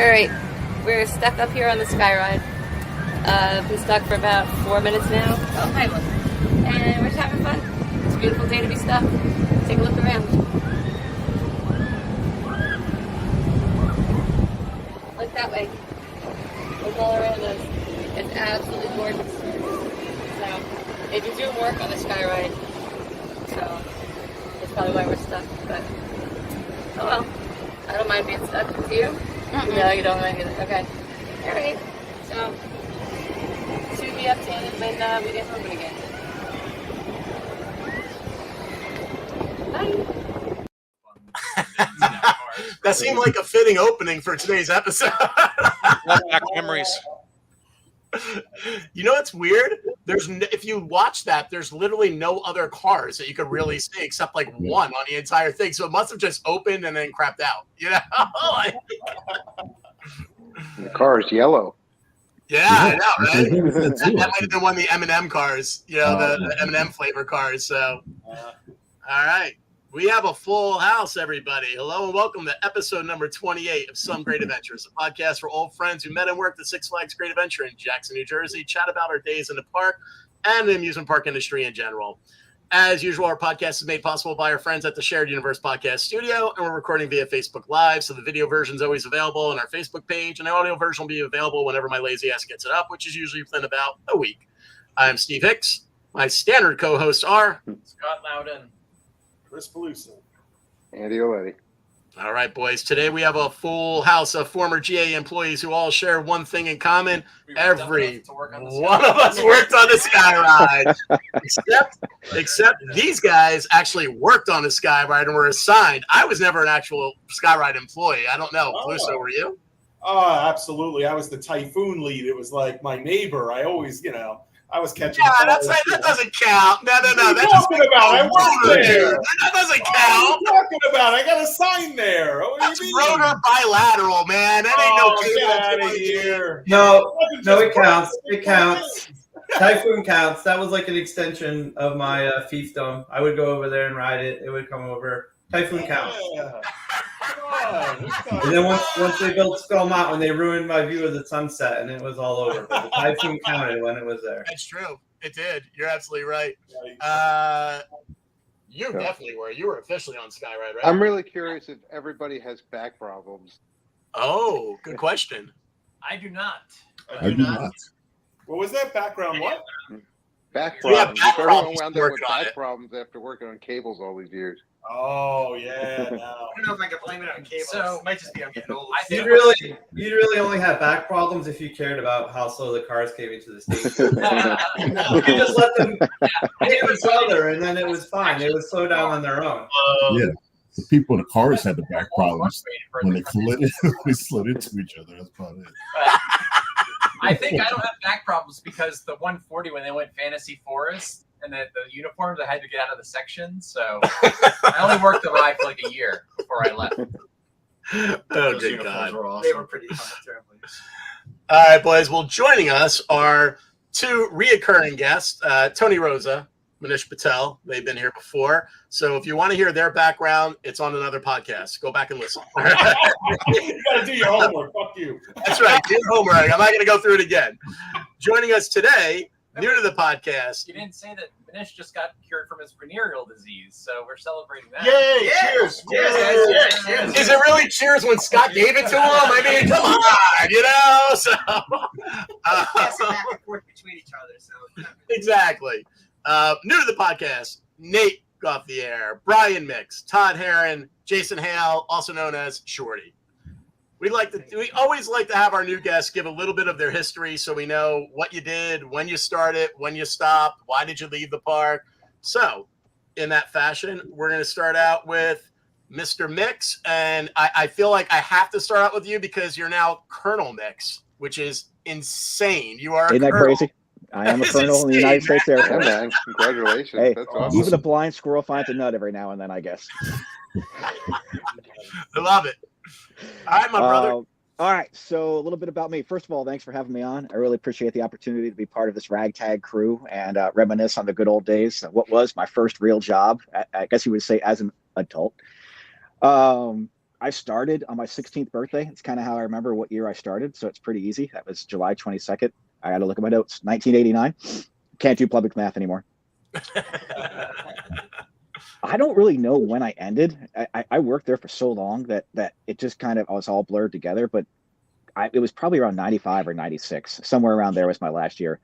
Alright, we're stuck up here on the Skyride. Been stuck for about 4 minutes now. Oh, hi, look. And we're just having fun. It's a beautiful day to be stuck. Take a look around. Look that way. Look all around us. It's absolutely gorgeous. So, if you're doing work on the Skyride, so that's probably why we're stuck. But, oh well. I don't mind being stuck. Do you? No, you don't mind either. Okay. Alright. So, soon be updated when we get moving again. Bye. That seemed like a fitting opening for today's episode. Back memories. You know what's weird? If you watch that, there's literally no other cars that you could really see except like one on the entire thing. So it must have just opened and then crapped out. You know? The car is yellow. Yeah, I know, right? that might have been one of the M&M cars, you know, the M&M flavor cars. So, all right. We have a full house, everybody. Hello and welcome to episode number 28 of Some Great Adventures, a podcast for old friends who met and worked at Six Flags Great Adventure in Jackson, New Jersey, chat about our days in the park and the amusement park industry in general. As usual, our podcast is made possible by our friends at the Shared Universe Podcast Studio, and we're recording via Facebook Live, so the video version is always available on our Facebook page, and the audio version will be available whenever my lazy ass gets it up, which is usually within about a week. I'm Steve Hicks. My standard co-hosts are Scott Loudon, Chris Peluso, Andy Auletti. All right, boys. Today we have a full house of former GA employees who all share one thing in common. Every one of us worked on the Skyride. except these guys actually worked on the Skyride and were assigned. I was never an actual Skyride employee. I don't know. Peluso, were you? Oh, absolutely. I was the Typhoon lead. It was like my neighbor. I always, I was catching. Yeah, that doesn't count. No. What are you talking about? I worked there. That doesn't count. What are you talking about? I got a sign there. What That's do you mean? rotor bilateral, man. That ain't Get out no of here. No, it counts. It counts. Typhoon counts. That was like an extension of my fiefdom. I would go over there and ride it. It would come over. Typhoon counts. Yeah. And then once they built Skull Mountain, they ruined my view of the sunset, and it was all over. But the Typhoon counted when it was there. That's true. It did. You're absolutely right. You definitely were. You were officially on Skyride, right? I'm really curious if everybody has back problems. Oh, good question. I do not. I do not. What was that background? What? Back Yeah, problems. back If everyone problems wound up with working on back it. problems after working on cables all these years. Oh, yeah. No. I don't know if I can blame it on cable. So- It might just be I'm getting old. You'd really only have back problems if you cared about how slow the cars came into the station. You could just let them hit each other, and then it was fine. They would slow down on their own. Yeah, the people in the cars had the back problems when they slid into each other. That's about it. I think I don't have back problems because the 140 when they went Fantasy Forest and the uniforms, I had to get out of the section. So I only worked the ride for like a year before I left. Oh, good God. They were pretty fun. Terribly. All right, boys. Well, joining us are two reoccurring guests, Tony Rosa, Manish Patel. They've been here before. So if you want to hear their background, it's on another podcast. Go back and listen. You got to do your homework. Fuck you. That's right. Do your homework. I'm not going to go through it again. Joining us today, new to the podcast. You didn't say that Manish just got cured from his venereal disease, so we're celebrating that. Yay! Yeah. Cheers! Cheers. Is it really cheers when Scott gave it to him? I mean, come on, you know? So, Passing back and forth between each other. So exactly. New to the podcast, Nate got the air, Brian Mix, Todd Heron, Jason Hale, also known as Shorty. We always like to have our new guests give a little bit of their history so we know what you did, when you started, when you stopped, why did you leave the park. So in that fashion, we're going to start out with Mr. Mix. And I feel like I have to start out with you because you're now Colonel Mix, which is insane. You are Isn't that crazy? I am a colonel in the United States Air Yeah, Force. man. Congratulations. Hey, That's awesome. even a blind squirrel finds a nut every now and then, I guess. I love it. All right, my brother. All right, so a little bit about me. First of all, thanks for having me on. I really appreciate the opportunity to be part of this ragtag crew and reminisce on the good old days. What was my first real job, I guess you would say, as an adult. I started on my 16th birthday. It's kind of how I remember what year I started. So it's pretty easy. That was July 22nd. I got to look at my notes. 1989. Can't do public math anymore. I don't really know when I ended. I worked there for so long that it just kind of was all blurred together. But it was probably around 95 or 96. Somewhere around there was my last year.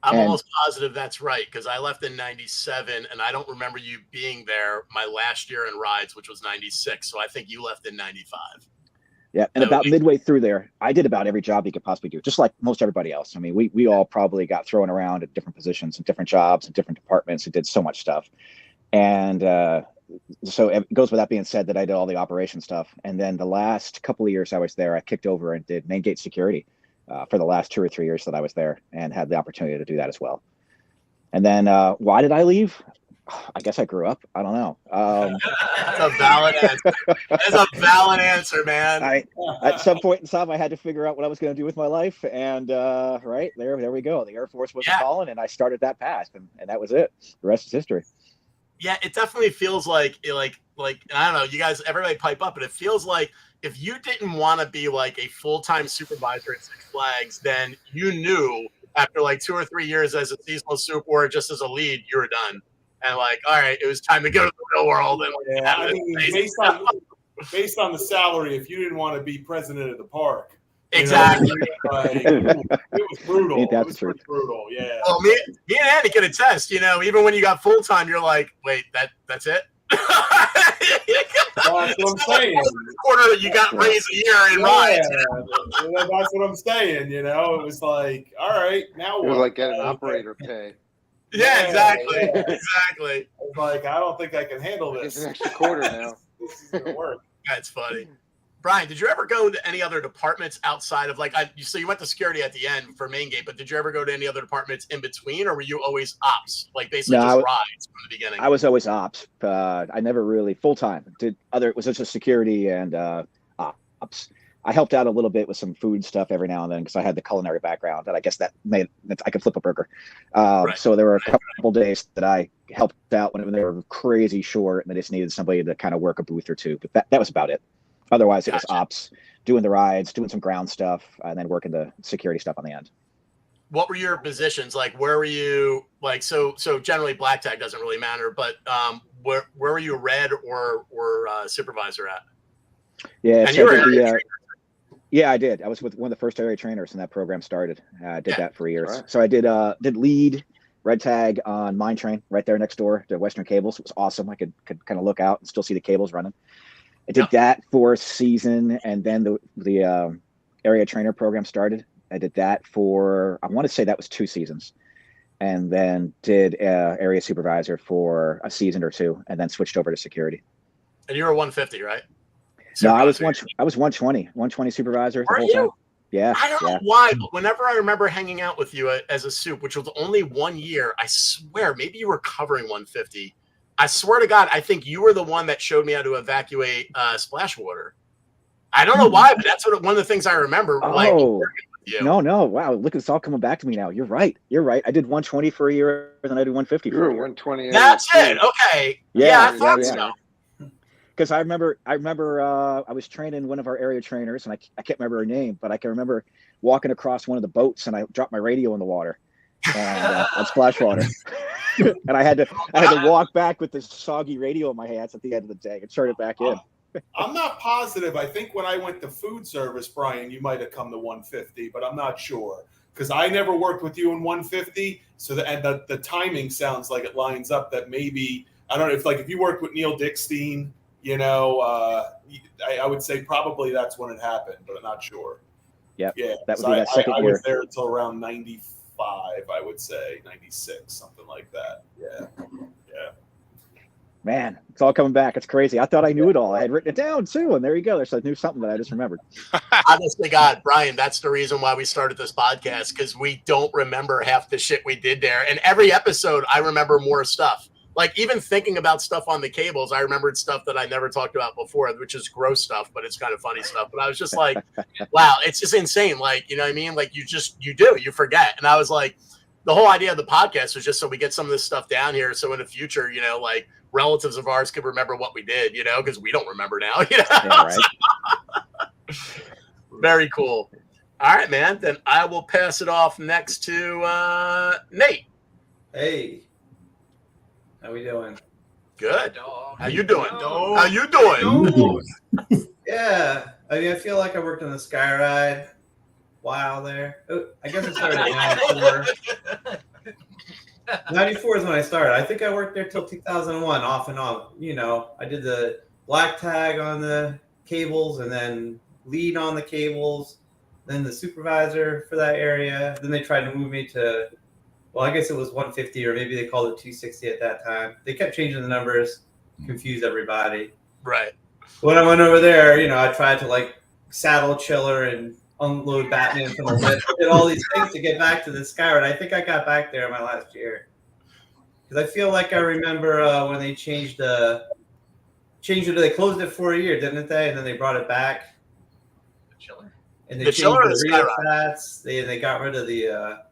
I'm almost positive that's right because I left in 97 and I don't remember you being there my last year in rides, which was 96. So I think you left in 95. Yeah. And about midway through there, I did about every job you could possibly do, just like most everybody else. I mean, we all probably got thrown around at different positions and different jobs and different departments and did so much stuff. And so it goes without being said that I did all the operation stuff. And then the last couple of years I was there, I kicked over and did main gate security. For the last 2 or 3 years that I was there and had the opportunity to do that as well. And then why did I leave? I guess I grew up. I don't know. That's a valid answer. That's a valid answer, man. At some point in time, I had to figure out what I was going to do with my life. And right there we go. The Air Force was calling and I started that path and that was it. The rest is history. Yeah, it definitely feels like I don't know, you guys, everybody pipe up, but it feels like if you didn't want to be like a full-time supervisor at Six Flags, then you knew after like 2 or 3 years as a seasonal soup or just as a lead, you were done. And like, all right, it was time to go to the real world. And I mean, based on the salary, if you didn't want to be president of the park, exactly, it was brutal. Ain't that it was the truth? brutal, yeah. Well, me and Andy can attest. You know, even when you got full-time, you're like, wait, that's it. That's what I'm saying. Quarter you got raised a year in rides. That's what I'm saying. You know, it was like, all right, now It what? was like getting operator pay. Yeah, exactly. Yeah. Exactly. I was like, I don't think I can handle It's this. an extra quarter now. This is gonna work. That's funny. Brian, did you ever go to any other departments outside of so you went to security at the end for main gate, but did you ever go to any other departments in between, or were you always ops, like basically just rides from the beginning? I was always ops. I never really full time did other. It was just security and ops. I helped out a little bit with some food stuff every now and then because I had the culinary background, and I guess that made I could flip a burger. So there were a couple days that I helped out when they were crazy short, and they just needed somebody to kind of work a booth or two. But that was about it. Otherwise, it was ops, doing the rides, doing some ground stuff, and then working the security stuff on the end. What were your positions? Like, where were you? Like, so generally black tag doesn't really matter, but where were you red or supervisor at? Yeah, and you were yeah, I did. I was with one of the first area trainers when that program started. I did that for years. Right. So I did lead red tag on Mine Train right there next door to Western Cables. It was awesome. I could kind of look out and still see the cables running. I did that for a season, and then the area trainer program started. I did that for, I want to say that was 2 seasons, and then did area supervisor for a season or 2, and then switched over to security. And you were 150, right? No, I was 120 supervisor. Were you? Yeah. I don't know why, but whenever I remember hanging out with you as a soup, which was only 1 year, I swear, maybe you were covering 150. I swear to God, I think you were the one that showed me how to evacuate splash water. I don't know why, but that's one of the things I remember. Oh, no. Wow. Look, it's all coming back to me now. You're right. I did 120 for a year, and then I did 150 You for were a year. 120. That's it. Okay. Yeah, I thought so. Because I remember I was training one of our area trainers, and I can't remember her name, but I can remember walking across one of the boats, and I dropped my radio in the water and on splash water. And I had to walk back with this soggy radio in my hands at the end of the day and turn it back in. I'm not positive. I think when I went to food service, Brian, you might have come to 150, but I'm not sure because I never worked with you in 150. So the timing sounds like it lines up. That maybe I don't know if you worked with Neil Dickstein, you know, I would say probably that's when it happened, but I'm not sure. Yep. Yeah. That would be that second year. I was there until around 95, I would say 96, something like that. Yeah. Man, it's all coming back. It's crazy. I thought I knew it all. I had written it down too, and there you go. There's new something that I just remembered. Honestly, God, Brian, that's the reason why we started this podcast, because we don't remember half the shit we did there. And every episode, I remember more stuff. Like even thinking about stuff on the cables, I remembered stuff that I never talked about before, which is gross stuff, but it's kind of funny stuff. But I was just like, wow, it's just insane. Like, you know what I mean? Like you forget. And I was like, the whole idea of the podcast was just so we get some of this stuff down here, so in the future, like relatives of ours could remember what we did, because we don't remember now. Yeah, right. Very cool. All right, man. Then I will pass it off next to Nate. Hey, how we doing? Good. How you doing? Dog. How you doing? Yeah, I mean, I feel like I worked on the Skyride while there. Oh, I guess I started in 94. 94 is when I started. I think I worked there till 2001, off and on. I did the black tag on the cables and then lead on the cables, then the supervisor for that area. Then they tried to move me to, well, I guess it was 150 or maybe they called it 260 at that time. They kept changing the numbers, confused everybody. Right. When I went over there, I tried to saddle Chiller and unload Batman from the lift. Did all these things to get back to the Skyride. I think I got back there in my last year because I feel like I remember when they changed it. They closed it for a year, didn't they? And then they brought it back. The Chiller. And they The changed Chiller or the the rear Skyride? fats. They got rid of the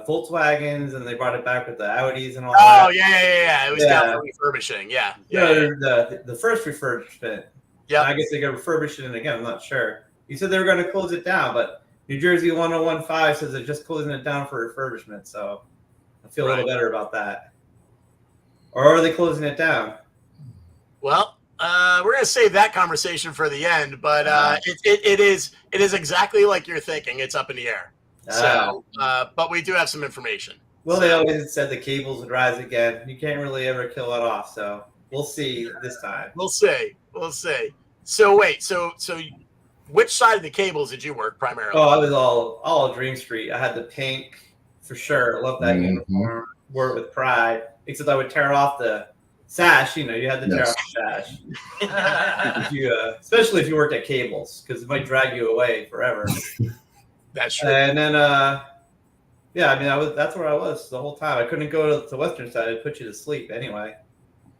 Volkswagens and they brought it back with the Audis and all Oh, that. yeah. It was down for refurbishing. Yeah. The first refurbishment. Yeah. I guess they got refurbished it again. I'm not sure. You said they were going to close it down, but New Jersey 1015 says they're just closing it down for refurbishment. So I feel a little better about that. Or are they closing it down? Well, we're going to save that conversation for the end, but it is exactly like you're thinking. It's up in the air. So, but we do have some information. Well, they always said the cables would rise again. You can't really ever kill it off. So we'll see this time. We'll see. So wait, so which side of the cables did you work primarily? Oh, I was all Dream Street. I had the pink for sure. I love that uniform. Wore it with pride. Except I would tear off the sash. You had to tear off the sash. Especially if you worked at cables, because it might drag you away forever. That's true. And then, that's where I was the whole time. I couldn't go to the western side. It'd put you to sleep anyway.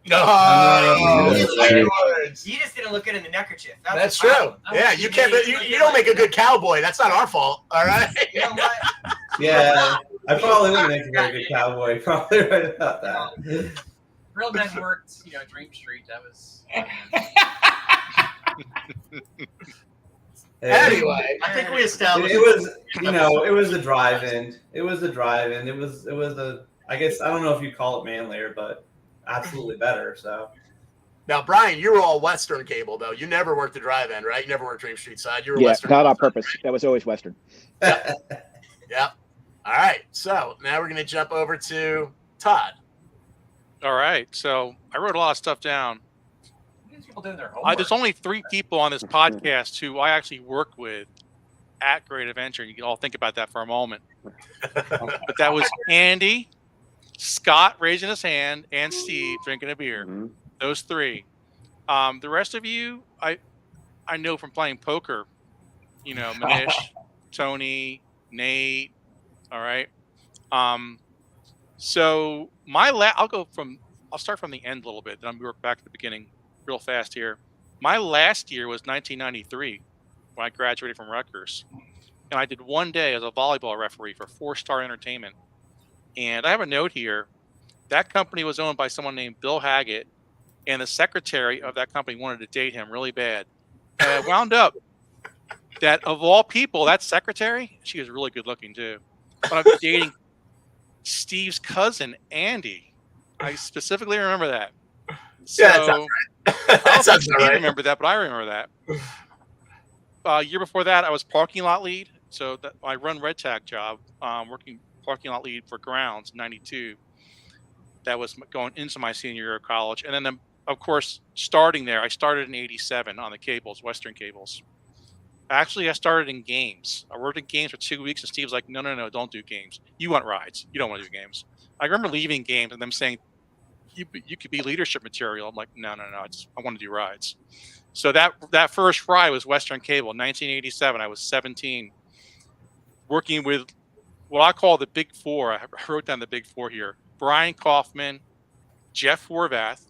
No, You just didn't look good in the neckerchief. That's true. Yeah, you can't. You don't make a good cowboy. That's not our fault. All right. You know what? Yeah, I probably wouldn't make a very good cowboy. Probably right about that. Real men worked, Dream Street. That was. Anyway, I think we established it was, it was a drive-in. It was a drive-in. It was a. I guess I don't know if you call it manlier, but absolutely better. So. Now, Brian, you were all Western cable though. You never worked the drive-in, right? You never worked Dream Street side. You were Western. Not on purpose. That was always Western. Yep. All right. So now we're gonna jump over to Todd. All right. So I wrote a lot of stuff down. People doing their homework. There's only 3 people on this podcast who I actually work with at Great Adventure. You can all think about that for a moment. But that was Andy, Scott raising his hand, and Steve drinking a beer. Mhm. Those 3. The rest of you, I know from playing poker. Manish, Tony, Nate. All right. So I'll start from the end a little bit. Then I'll work back to the beginning real fast here. My last year was 1993 when I graduated from Rutgers. And I did one day as a volleyball referee for 4-Star Entertainment. And I have a note here. That company was owned by someone named Bill Haggett, and the secretary of that company wanted to date him really bad. And I wound up that of all people, that secretary, she was really good looking too. But I was dating Steve's cousin, Andy. I specifically remember that. So, Yeah, that sounds right. I don't think you remember that, but I remember that. Year before that, I was parking lot lead. So I run red tag job, working parking lot lead for grounds, 92. That was going into my senior year of college. And then, of course, starting there, I started in 87 on the cables, Western cables. Actually, I started in games. I worked in games for 2 weeks, and Steve's like, no, don't do games. You want rides. You don't want to do games. I remember leaving games and them saying, you could be leadership material. I'm like, no, I want to do rides. So that first ride was Western Cable, 1987. I was 17, working with what I call the Big Four. I wrote down the Big Four here. Brian Kaufman, Jeff Horvath,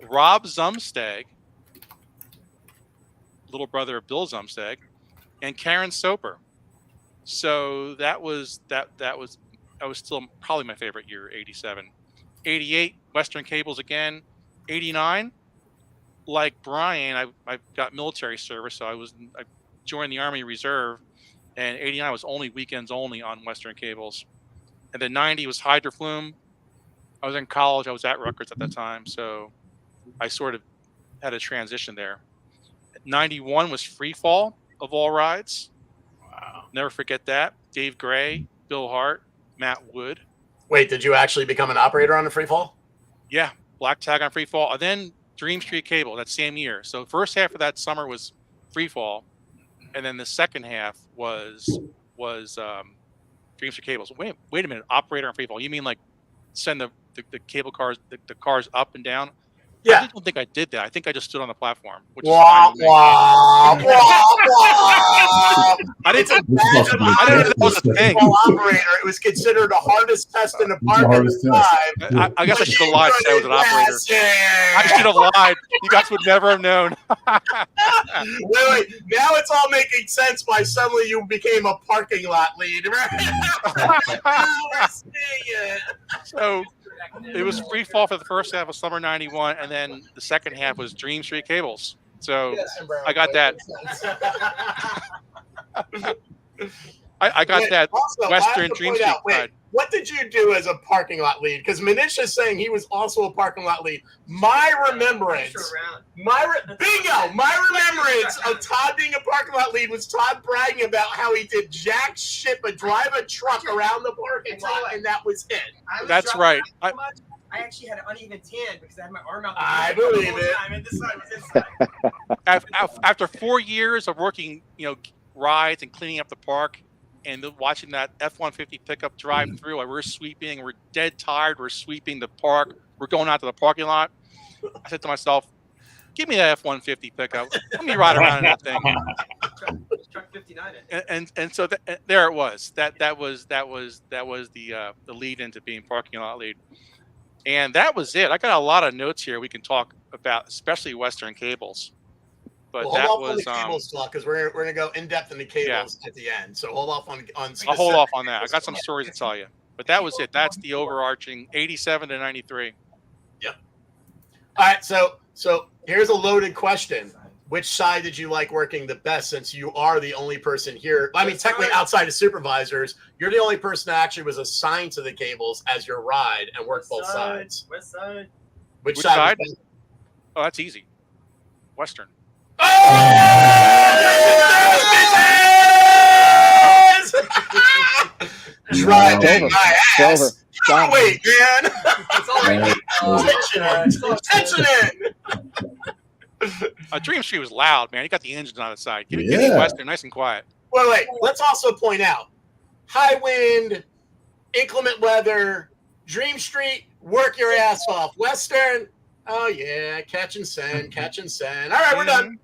Rob Zumsteg, little brother of Bill Zumsteg, and Karen Soper. So that was was still probably my favorite year, 87. 88, Western Cables again. 89, like Brian, I got military service, so I joined the Army Reserve, and 89 was only weekends only on Western Cables. And then 90 was Hydroflume. I was in college. I was at Rutgers at that time, so I sort of had a transition there. 91 was Free Fall of all rides. Wow. Never forget that. Dave Gray, Bill Hart, Matt Wood. Wait, did you actually become an operator on the free fall? Yeah, black tag on Free Fall. And then Dream Street Cable that same year. So the first half of that summer was Free Fall, and then the second half was Dream Street Cables. Wait a minute, operator on Free Fall. You mean like send the cable cars, the cars up and down? Yeah. I don't think I did that. I think I just stood on the platform. Which Wah, is fine wah, with me. I didn't know that was a thing. Operator. It was considered the hardest test in the park at the time. I guess I should have lied to say I was an operator. I should have lied. You guys would never have known. Wait. Now it's all making sense why suddenly you became a parking lot lead, right? We're seeing it. So it was Free Fall for the first half of summer 91, and then the second half was Dream Street Cables. So I got that. I got that also, Western Dream Street ride. What did you do as a parking lot lead? Because Manish is saying he was also a parking lot lead. My remembrance of Todd being a parking lot lead was Todd bragging about how he did jack ship drive a truck around the parking lot, and that was it. That's right. I actually had an uneven tan because I had my arm out. I believe it. And this side was inside. After 4 years of working, rides and cleaning up the park, and watching that F-150 pickup drive through, we're sweeping, we're dead tired, we're sweeping the park, we're going out to the parking lot. I said to myself, give me that F-150 pickup. Let me ride around in that thing. Truck 59. And so there it was. That was the lead into being parking lot lead. And that was it. I got a lot of notes here we can talk about, especially Western Cables. But well, that hold off on was the cables talk because we're gonna go in depth in the cables at the end. So hold off on. I'll hold off on that. I got some stories to tell you. But that was it. That's the overarching 87 to 93. Yep. All right. So here's a loaded question. Which side did you like working the best, since you are the only person here? I mean, technically outside of supervisors, you're the only person that actually was assigned to the cables as your ride and worked both sides. West side. Which side? Oh, that's easy. Western. Driving my ass. Wait, man. It's all right. Tension in. Dream Street was loud, man. He got the engines on the side. Give me Western, nice and quiet. Wait. Let's also point out, high wind, inclement weather, Dream Street, work your ass off. Western, oh yeah, catch and send. All right, we're done.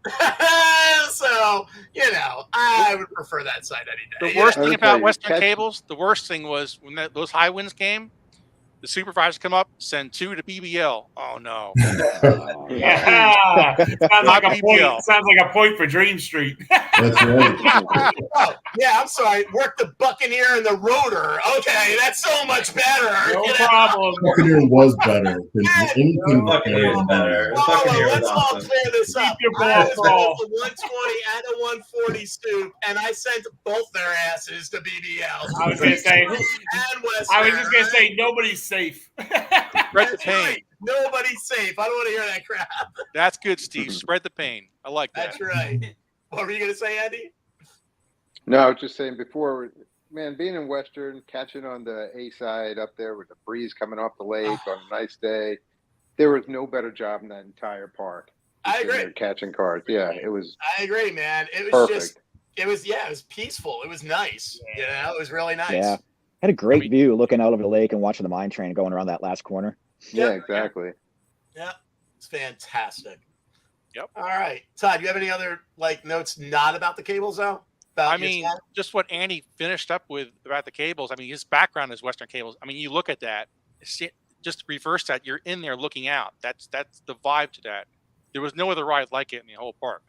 So, I would prefer that side any day. The worst thing about Western Cables, the worst thing was when those high winds came, the supervisors come up, send 2 to BBL. Oh no. Yeah. Sounds like a point for Dream Street. That's right. Oh, yeah, I'm sorry. Work the Buccaneer and the rotor. Okay, that's so much better. No problem. Buccaneer was better than anything. Buccaneer was better. Let's all clear this up. I was both a 120 and a 140 scoop, and I sent both their asses to BBL. I was just gonna say nobody's safe. Spread the pain. Right. Nobody's safe. I don't want to hear that crap. That's good, Steve. Spread the pain. I like that. That's right. What were you going to say, Andy? No, I was just saying before, man, being in Western, catching on the A side up there with the breeze coming off the lake on a nice day, there was no better job in that entire park. I agree. Catching cars. Yeah, it was. I agree, man. It was perfect. it was peaceful. It was nice. It was really nice. Yeah. Had a great view looking out over the lake and watching the mine train going around that last corner. Yeah, exactly. Yeah, it's fantastic. Yep. All right, Todd, you have any other notes not about the cables though? Just what Andy finished up with about the cables. I mean, his background is Western Cables. I mean, you look at that, just reverse that. You're in there looking out. That's the vibe to that. There was no other ride like it in the whole park.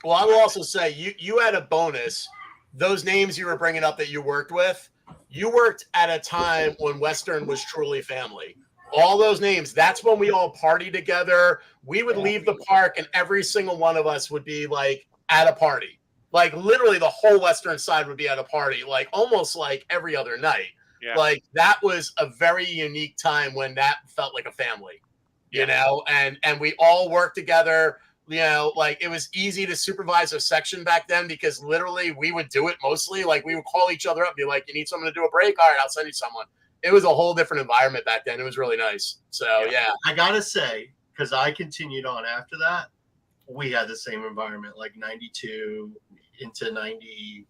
Well, I will also say you had a bonus. Those names you were bringing up that you worked with, you worked at a time when Western was truly family. All those names, that's when we all partied together. We would leave the park and every single one of us would be like at a party. Like literally the whole Western side would be at a party, like almost like every other night. Yeah. Like that was a very unique time when that felt like a family, you know, and we all worked together. You know, like it was easy to supervise a section back then because literally we would do it mostly. Like we would call each other up, be like, you need someone to do a break? All right, I'll send you someone. It was a whole different environment back then. It was really nice. So yeah. I gotta say, because I continued on after that, we had the same environment, like 92 into 90.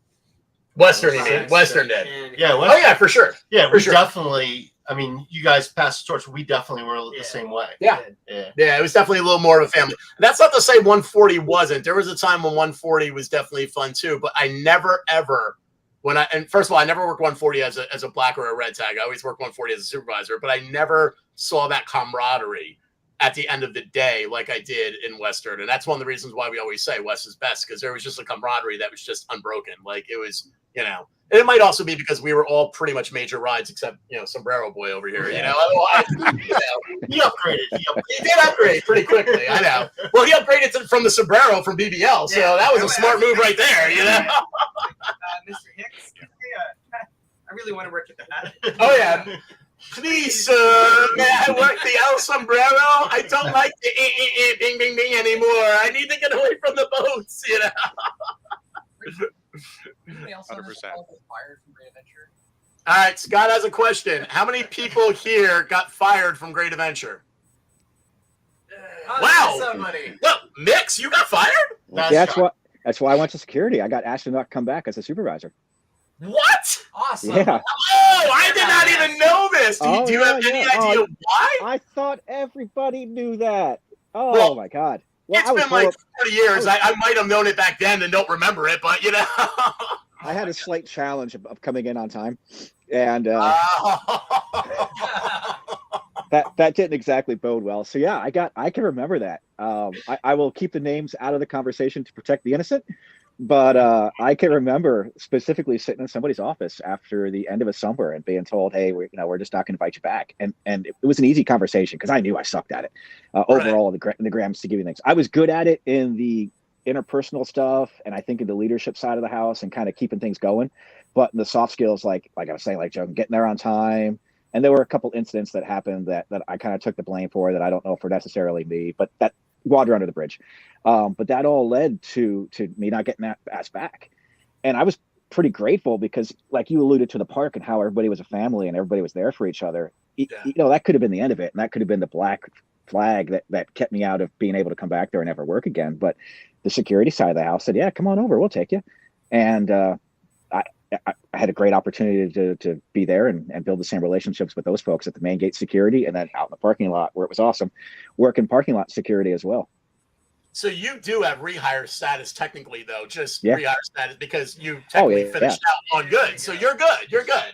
Western did. Western did. Yeah. Oh yeah, for sure. Yeah, for we sure. Definitely. I mean, you guys passed the torch. We definitely were the same way. Yeah. It was definitely a little more of a family. And that's not to say 140 wasn't. There was a time when 140 was definitely fun too, but I never ever and first of all, I never worked 140 as a black or a red tag. I always worked 140 as a supervisor, but I never saw that camaraderie at the end of the day like I did in Western. And that's one of the reasons why we always say West is best, because there was just a camaraderie that was just unbroken. Like it was, you know, and it might also be because we were all pretty much major rides except, you know, Sombrero Boy over here, you know. Otherwise, you know, he upgraded. He did upgrade pretty quickly. I know. Well, he upgraded from the Sombrero from BBL, so that was a smart move right there, you know. Mr. Hicks, I really want to work at that. Oh yeah. Please, may I work the El Sombrero? I don't like the bing bing bing anymore. I need to get away from the boats, you know. 100%. All right, Scott has a question. How many people here got fired from Great Adventure? Wow. Somebody. Look, Mix, you got fired? That's why I went to security. I got asked to not come back as a supervisor. What? Awesome. Yeah. Oh, I did not even know this. Do you have any idea why? I thought everybody knew that. Oh my God. Well, It's been like 40 years. I might have known it back then and don't remember it, but you know. I had a slight challenge of coming in on time, and that didn't exactly bode well. So yeah, I can remember that. I will keep the names out of the conversation to protect the innocent, but I can remember specifically sitting in somebody's office after the end of a summer and being told, "Hey, we're just not going to invite you back." And it was an easy conversation because I knew I sucked at it. Overall, in the grand scheme of things, I was good at it in the interpersonal stuff, and I think in the leadership side of the house and kind of keeping things going. But in the soft skills, like I was saying, like Joe, getting there on time. And there were a couple incidents that happened that I kind of took the blame for that I don't know if were necessarily me, but that water under the bridge. But that all led to me not getting that asked back. And I was pretty grateful because, like you alluded to the park and how everybody was a family and everybody was there for each other. You know, that could have been the end of it. And that could have been the black flag that kept me out of being able to come back there and ever work again. But the security side of the house said, yeah, come on over. We'll take you. And I had a great opportunity to be there and build the same relationships with those folks at the main gate security and then out in the parking lot where it was awesome. Work in parking lot security as well. So you do have rehire status technically, though, just Yeah. rehire status because you technically finished out on good. So you're good. You're good.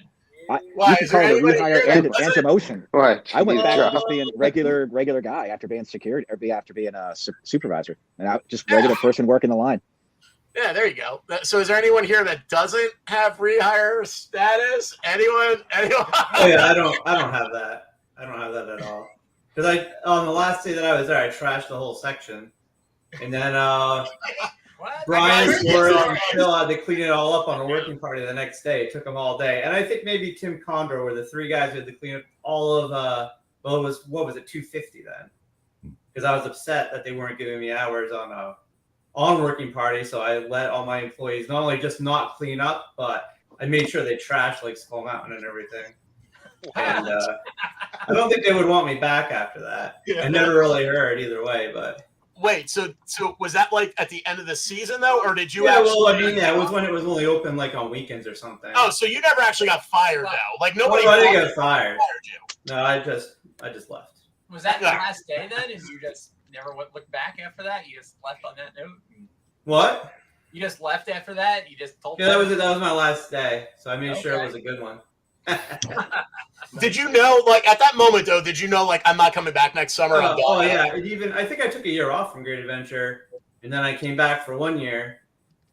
You can call it a rehire and demotion. Right. I went back to just being regular guy after being security or after being a supervisor, and I just regular person working the line. Yeah, there you go. So is there anyone here that doesn't have rehire status? Anyone? Oh yeah, I don't have that. I don't have that at all. Because on the last day that I was there, I trashed the whole section, and then Brian Suarez and Phil had to clean it all up on a working party the next day. It took them all day, and I think maybe Tim Condor were the three guys who had to clean up all of. Well, it was 250 then, because I was upset that they weren't giving me hours on working party, so I let all my employees not only just not clean up, but I made sure they trashed like Skull Mountain and everything. And I don't think they would want me back after that. I never really heard either way, but wait, so was that like at the end of the season though, or did you? Yeah, well, I mean, it was when it was only open like on weekends or something. Oh, so you never actually got fired though? Like nobody. No, I didn't get fired. You. No, I just left. Was that the last day then? And you just never looked back after that? You just left on that note? What? You just left after that? You just told Yeah, that was my last day, so I made sure it was a good one. Did you know, like at that moment though, did you know like I'm not coming back next summer? Oh yeah, I think I took a year off from Great Adventure, and then I came back for 1 year,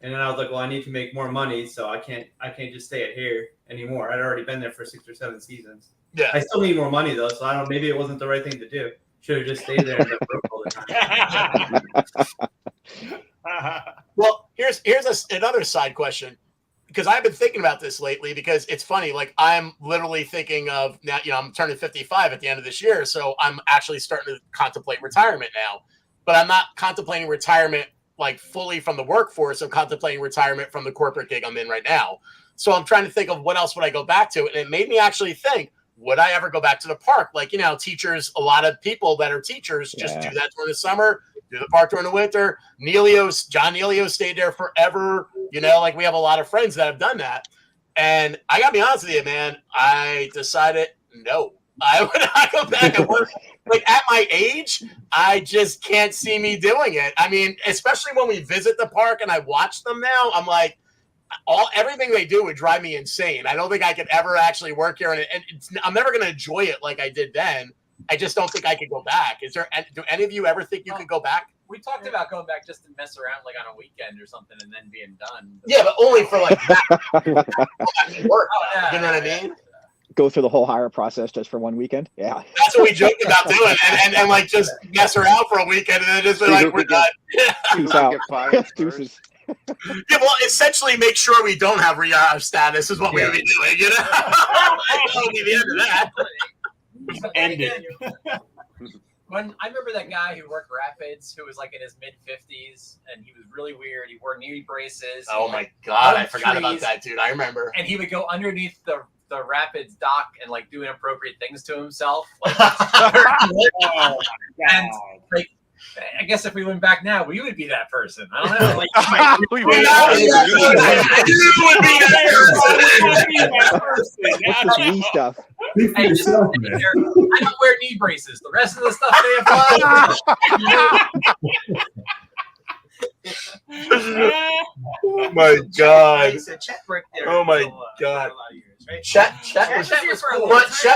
and then I was like, well, I need to make more money, so I can't just stay at here. anymore. I'd already been there for 6 or 7 seasons. Yeah. I still need more money though, so I don't. Maybe it wasn't the right thing to do. Should have just stayed there and been broke all the time. Well, here's another side question, because I've been thinking about this lately, because it's funny. Like, I'm literally thinking of now, I'm turning 55 at the end of this year. So I'm actually starting to contemplate retirement now, but I'm not contemplating retirement like fully from the workforce. I'm contemplating retirement from the corporate gig I'm in right now. So I'm trying to think of what else would I go back to. And it made me actually think, would I ever go back to the park? Like, teachers, a lot of people that are teachers just do that during the summer, do the park during the winter. John Neilio stayed there forever. Like, we have a lot of friends that have done that. And I got to be honest with you, man, I decided, no, I would not go back and work. Like, at my age, I just can't see me doing it. I mean, especially when we visit the park and I watch them now, I'm like, everything they do would drive me insane. I don't think I could ever actually work here, and I'm never going to enjoy it like I did then. I just don't think I could go back. Do any of you ever think you could go back? We talked about going back just to mess around, like on a weekend or something, and then being done. Yeah, but only for like work. You know what I mean? Go through the whole hire process just for one weekend. Yeah, that's what we joked about doing, and like just mess around for a weekend, and then just be like, we're done. Peace out. Deuces. Yeah, well, essentially, make sure we don't have rehab status is what we would be doing. That would be the end of that. End it. When I remember that guy who worked Rapids, who was like in his mid-50s, and he was really weird. He wore knee braces. Oh my God, I forgot about that, dude. I remember. And he would go underneath the Rapids dock and like do inappropriate things to himself. Like, and like, I guess if we went back now, we would be that person. I don't know. Like, we would be that person. Stuff. Hey, I don't wear knee braces. The rest of the stuff they apply. Oh my God. So Chet worked there. Oh my God. Chet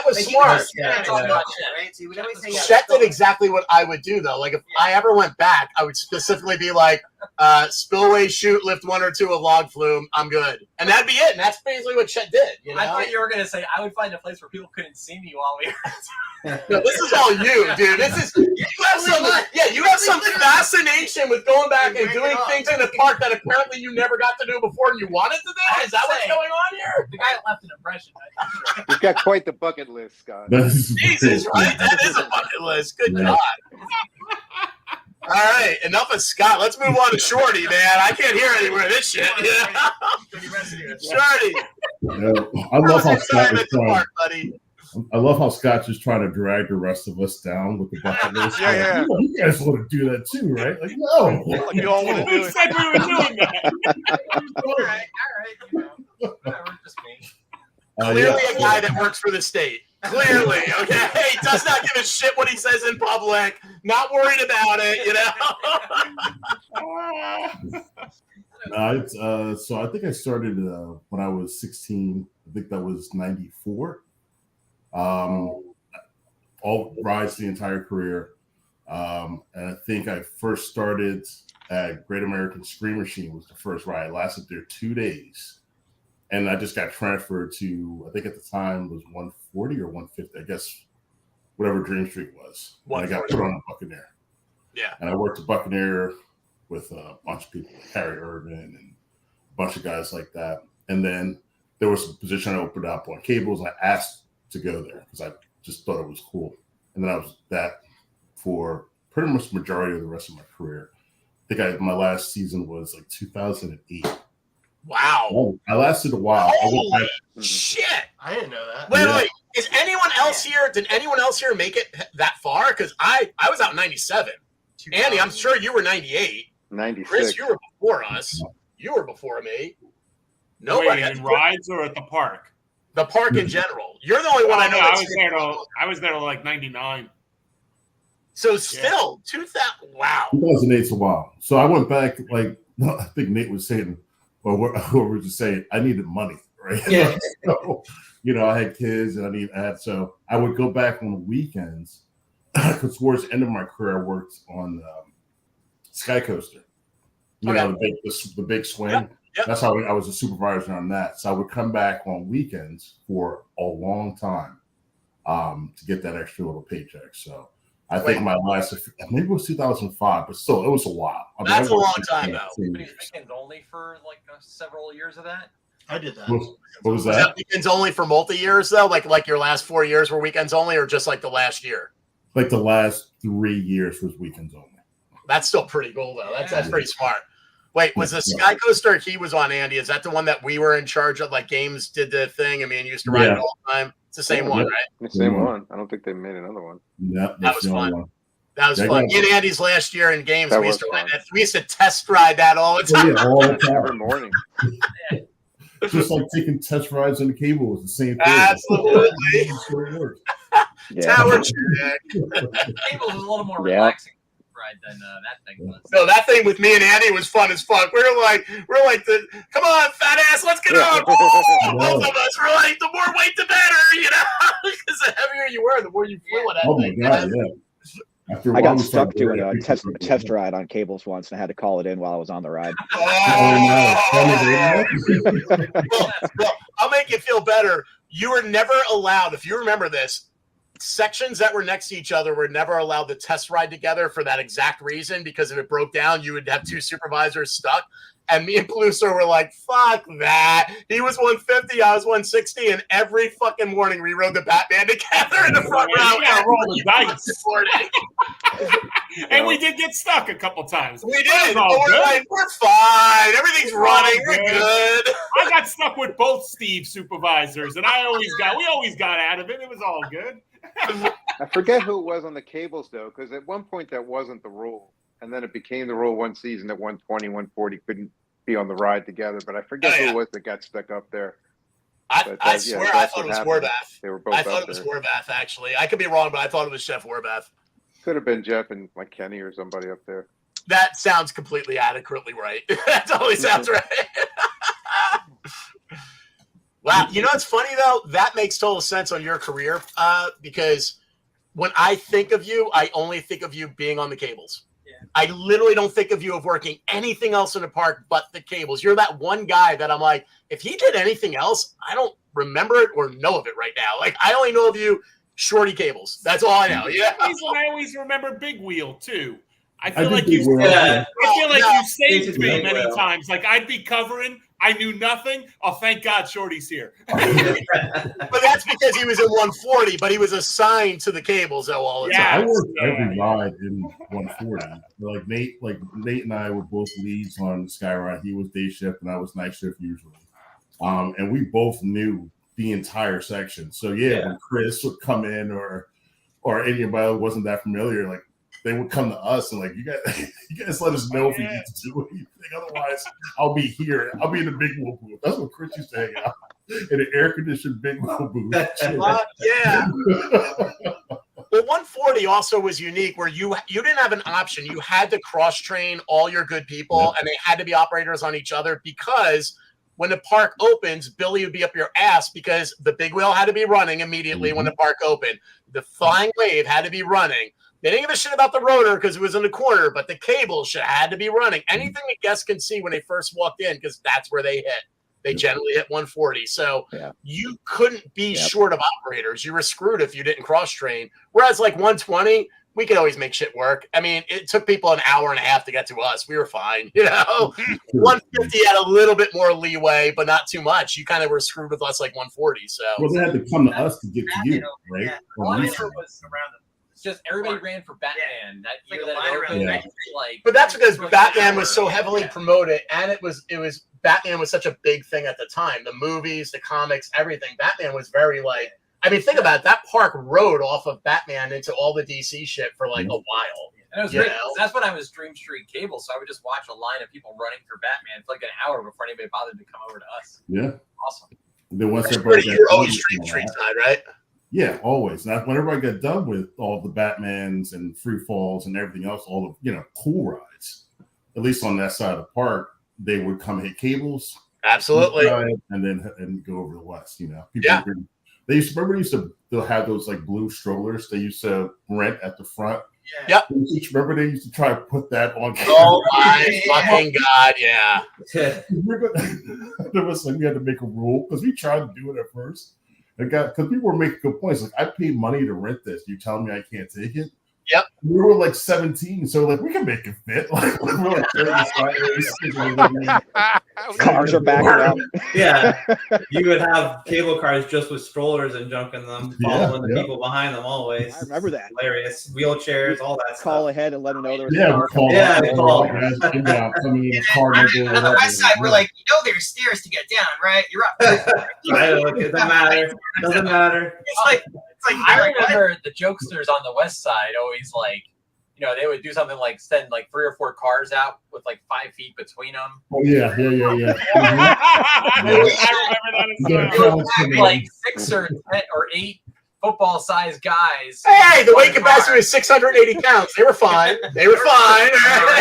was smart. Chet did exactly what I would do, though. Like, if I ever went back, I would specifically be like, spillway, shoot, lift 1 or 2 of log flume. I'm good. And that'd be it. And that's basically what Chet did. I thought you were going to say, I would find a place where people couldn't see me while we were. No, this is all you, dude. You have some fascination with going back and doing things in the park that apparently you never got to do before and you wanted to do. Is that what's going on here? The guy left an impression. You've got quite the bucket list, Scott. Jesus, right? That is a bucket list. Good God. All right, enough of Scott. Let's move on to Shorty, man. I can't hear any more of this shit. Shorty. I love how Scott was trying. I love how Scott's just trying to drag the rest of us down with the bucket list. Yeah. You guys want to do that too, right? Like, no. Like you all want to do Who it. said we were doing that? All right. Whatever, just me. Clearly a guy that works for the state. Clearly, okay? He does not give a shit what he says in public. Not worried about it, So I think I started when I was 16. I think that was 94. All rides the entire career. And I think I first started at Great American Screen Machine was the first ride. I lasted there 2 days. And I just got transferred to, I think at the time it was 140 or 150, I guess, whatever Dream Street was. And I got put on a Buccaneer. Yeah. And I worked at Buccaneer with a bunch of people, like Harry Irvin and a bunch of guys like that. And then there was a position I opened up on cables. And I asked to go there because I just thought it was cool. And then I was that for pretty much the majority of the rest of my career. I think my last season was like 2008. Wow. I lasted a while. Holy shit. I didn't know that. Wait. Is anyone else here? Did anyone else here make it that far? Because I was out in 97. Andy, I'm sure you were 98. 96. Chris, you were before us. You were before me. Nobody Wait, in rides or at the park? The park in general. You're the only one I know. I was there till like 99. So still 2000. Wow. 2008's a while. So I went back, like I think Nate was saying, or we're just saying, I needed money, right? Yeah. So, I had kids and so I would go back on the weekends because towards the end of my career, I worked on Sky Coaster. The big swing. Yep. That's how I was a supervisor on that. So I would come back on weekends for a long time to get that extra little paycheck. So I think my last, maybe it was 2005, but still, it was a while. I mean, That's a long time, though. Weekends only for like several years of that. I did that. What was Was that weekends only for multi-years, though? Like your last 4 years were weekends only, or just like the last year? Like the last 3 years was weekends only. That's still pretty cool, though. That's pretty smart. Wait, was the Sky Coaster he was on, Andy? Is that the one that we were in charge of? Like Games did the thing. I mean, you used to ride it all the time. It's the same one, right? The same one. I don't think they made another one. Yeah, that was fun. That was fun. Me and Andy's last year in Games, we used to test ride that all the time. Yeah, all the time. Every morning. Just like taking test rides on the cable was the same thing. Absolutely. Tower check. Cable was a little more relaxing ride than that thing was. No, that thing with me and Andy was fun as fuck. We're like come on, fat ass, let's get on. Both of us were like, the more weight, the better, you know, because the heavier you were, the more you flew on that thing. My God, I got stuck doing a test ride on cables once, and I had to call it in while I was on the ride. Well, I'll make you feel better. You were never allowed, if you remember this, sections that were next to each other were never allowed to test ride together for that exact reason, because if it broke down, you would have two supervisors stuck. And me and Peluso were like, fuck that. He was 150, I was 160, and every fucking morning we rode the Batman together in the front row. Yeah, roll the dice. And we did get stuck a couple times. We did. We're fine. Everything's running. We're good. I got stuck with both Steve supervisors, and we always got out of it. It was all good. I forget who it was on the cables, though, because at one point that wasn't the rule. And then it became the rule one season that 120, 140 couldn't be on the ride together. But I forget who it was that got stuck up there. I swear I thought it was Horvath. They were both I thought it was Horvath, actually. I could be wrong, but I thought it was Chef Horvath. Could have been Jeff and like Kenny or somebody up there. That sounds completely adequately right. That totally sounds right. Wow. You know what's funny, though? That makes total sense on your career because when I think of you, I only think of you being on the cables. I literally don't think of you of working anything else in the park but the cables. You're that one guy that I'm like, if he did anything else, I don't remember it or know of it right now. Like, I only know of you shorty cables. That's all I know. Yeah. I always remember Big Wheel too. I feel like you saved me many times. Like I'd be covering, I knew nothing. Oh, thank God Shorty's here. But that's because he was in 140, but he was assigned to the cables though all the time. I worked every ride in 140. Like Nate and I were both leads on Skyride. He was day shift and I was night shift usually. And we both knew the entire section. So when Chris would come in or anybody who wasn't that familiar, like they would come to us and like, you guys let us know if you need to do anything. Otherwise, I'll be here. I'll be in the big wheel booth. That's what Chris used to hang out in an air conditioned big wheel booth. Yeah. Well, 140 also was unique where you didn't have an option. You had to cross train all your good people and they had to be operators on each other because when the park opens, Billy would be up your ass because the big wheel had to be running immediately when the park opened. The flying wave had to be running. They didn't give a shit about the rotor because it was in the corner, but the cable had to be running. Anything the guests can see when they first walked in, because that's where they hit. They generally hit 140. So you couldn't be short of operators. You were screwed if you didn't cross-train. Whereas like 120, we could always make shit work. I mean, it took people an hour and a half to get to us. We were fine. You know, 150 had a little bit more leeway, but not too much. You kind of were screwed with us like 140. So they had to come to us to get to you, right? Yeah. All I remember was around it's just everybody ran for Batman. That year that it opened, but that's because Batman was so heavily promoted, and it was Batman was such a big thing at the time. The movies, the comics, everything. Batman was very like. I mean, think about it. That park rode off of Batman into all the DC shit for like a while. And it was great. That's when I was Dream Street Cable, so I would just watch a line of people running for Batman for like an hour before anybody bothered to come over to us. Yeah, awesome. Then once you're always Dream Street side, right? Yeah, always. And when everybody got done with all the Batmans and free falls and everything else, all the cool rides, at least on that side of the park, they would come hit cables, absolutely, and then go over the west. People they'll have those like blue strollers they used to rent at the front. Yep. Remember they used to try to put that on. Oh my fucking god! Yeah. There was like we had to make a rule because we tried to do it at first. Because people were making good points. Like I paid money to rent this. You telling me I can't take it? Yep. We were like 17, so like we can make it fit. Like we were like Cars are backing up. Yeah, you would have cable cars just with strollers and junk in them, following the people behind them always. I remember that. Hilarious. Wheelchairs, all that Call stuff. ahead and let them know there was Yeah, a car call. Yeah, call. Coming in a car On the west side, we're like, there's stairs to get down, right? You're up. It doesn't matter. Doesn't matter. It's like I remember the jokesters on the west side always like, they would do something like send like 3 or 4 cars out with like 5 feet between them. Oh yeah. I remember that as well. Like 6 or 10 or 8 football-sized guys. Hey, the weight capacity was 680 pounds. They were fine. They were fine.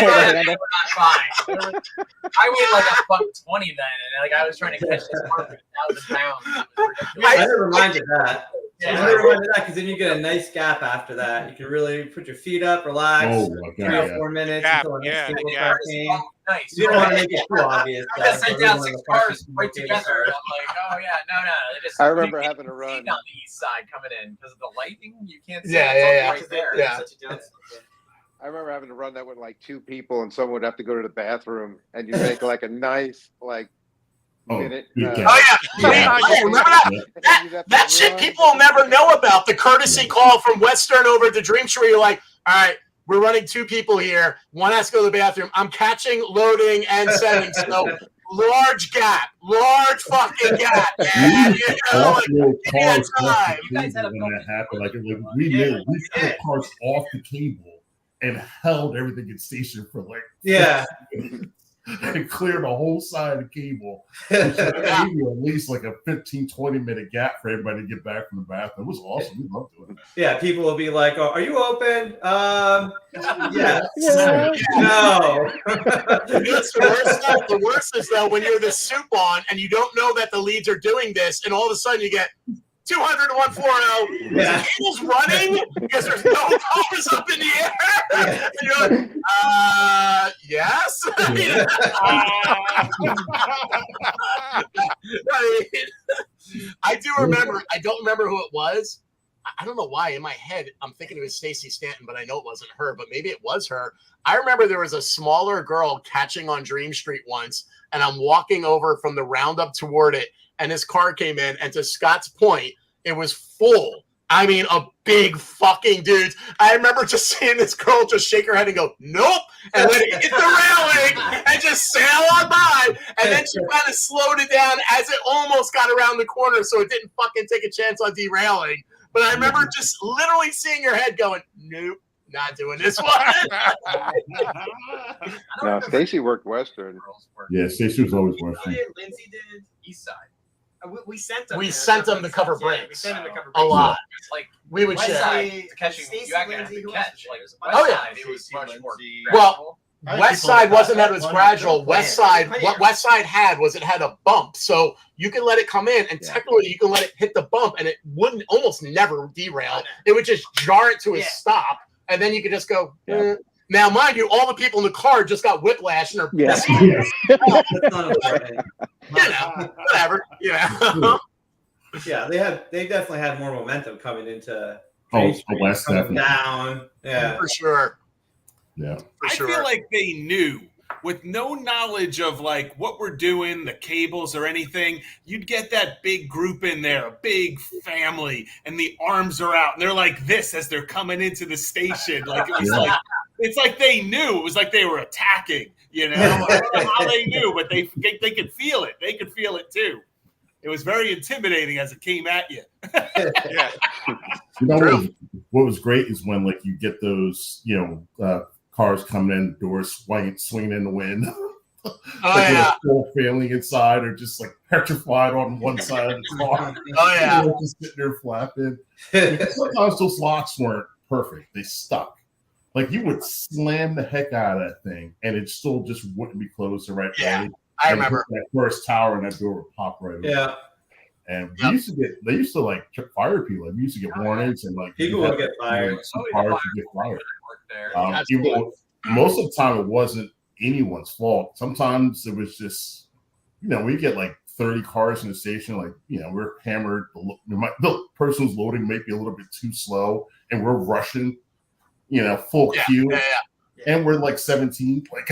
They were not fine. I weighed like a buck 20 then, and like I was trying to catch this car for 1,000 pounds. I never minded that. I never minded that because then you get a nice gap after that. You can really put your feet up, relax, Oh my 3 god. or 4 minutes Gap, until the yeah, next cable yeah. car came. Nice. You don't want to make it too obvious. I just sent down 6 cars right together. And I'm like, oh yeah, no. They just, I remember you can't having to see run. down the east side coming in because of the lighting. You can't see. Yeah, it. It's yeah, right there. yeah. I remember having to run that with like 2 people, and someone would have to go to the bathroom, and you make like a nice minute. Oh yeah. Remember that? That shit people will never know about. The courtesy call from Western over to Dream Street. You're like, all right, we're running 2 people here. One has to go to the bathroom. I'm catching, loading, and sending. So large fucking gap, man. Cars when that happened. Like we knew we put cars off the cable and held everything in station for like and cleared the whole side of the cable. Gave you at least like a 15-20 minute gap for everybody to get back from the bathroom. It was awesome. We loved doing that. Yeah, people will be like, "Oh, are you open?" Yes. No. The worst is though when you're the soup on and you don't know that the leads are doing this, and all of a sudden you get 200 to 140. Yeah. The cable's running because there's no cars up in the air. And you're like, yes. I do remember. I don't remember who it was. I don't know why. In my head, I'm thinking it was Stacey Stanton, but I know it wasn't her. But maybe it was her. I remember there was a smaller girl catching on Dream Street once, and I'm walking over from the roundup toward it, and this car came in, and to Scott's point, it was full. I mean, a big fucking dude. I remember just seeing this girl just shake her head and go, nope, and let it hit the railing and just sail on by. And then she kind of slowed it down as it almost got around the corner so it didn't fucking take a chance on derailing. But I remember just literally seeing her head going, nope, not doing this one. No, Stacy worked Western. Yeah, Stacy was always Western. Lindsay did East Side. We sent them. We sent them to cover breaks. We sent them to cover a breaks. lot. Like we would West share. Side catching Stacey, you actually have Lindsay, to who catch. else? Like Oh, West yeah. Side, it was much more. Well, West Side wasn't that it was One gradual. good West plan. Side, what West Side had was it had a bump, so you can let it come in, and technically you can let it hit the bump, and it wouldn't almost never derail. It would just jar it to a stop, and then you could just go. Now, mind you, all the people in the car just got whiplash and are whatever. Yeah, they definitely had more momentum coming into West definitely down. Yeah, for sure. Yeah, I feel like they knew with no knowledge of like what we're doing, the cables or anything. You'd get that big group in there, a big family, and the arms are out, and they're like this as they're coming into the station. Like it was like it's like they knew. It was like they were attacking. I don't know how they knew, but they could feel it. They could feel it too. It was very intimidating as it came at you. What was great is when like you get those, cars coming in, doors swinging in the wind. Whole family inside are just like petrified on one side of the car. Just sitting there flapping. Sometimes those locks weren't perfect; they stuck. Like you would slam the heck out of that thing, and it still just wouldn't be closed the right way. I remember that first tower, and that door would pop right open. And they used to like fire people. We used to get warnings, and like people would get fired. Cars would get fired. there. Most of the time, it wasn't anyone's fault. Sometimes it was just, we get like 30 cars in the station, like, we're hammered. The person who's loading might be a little bit too slow, and we're rushing, full queue. And we're like 17, like,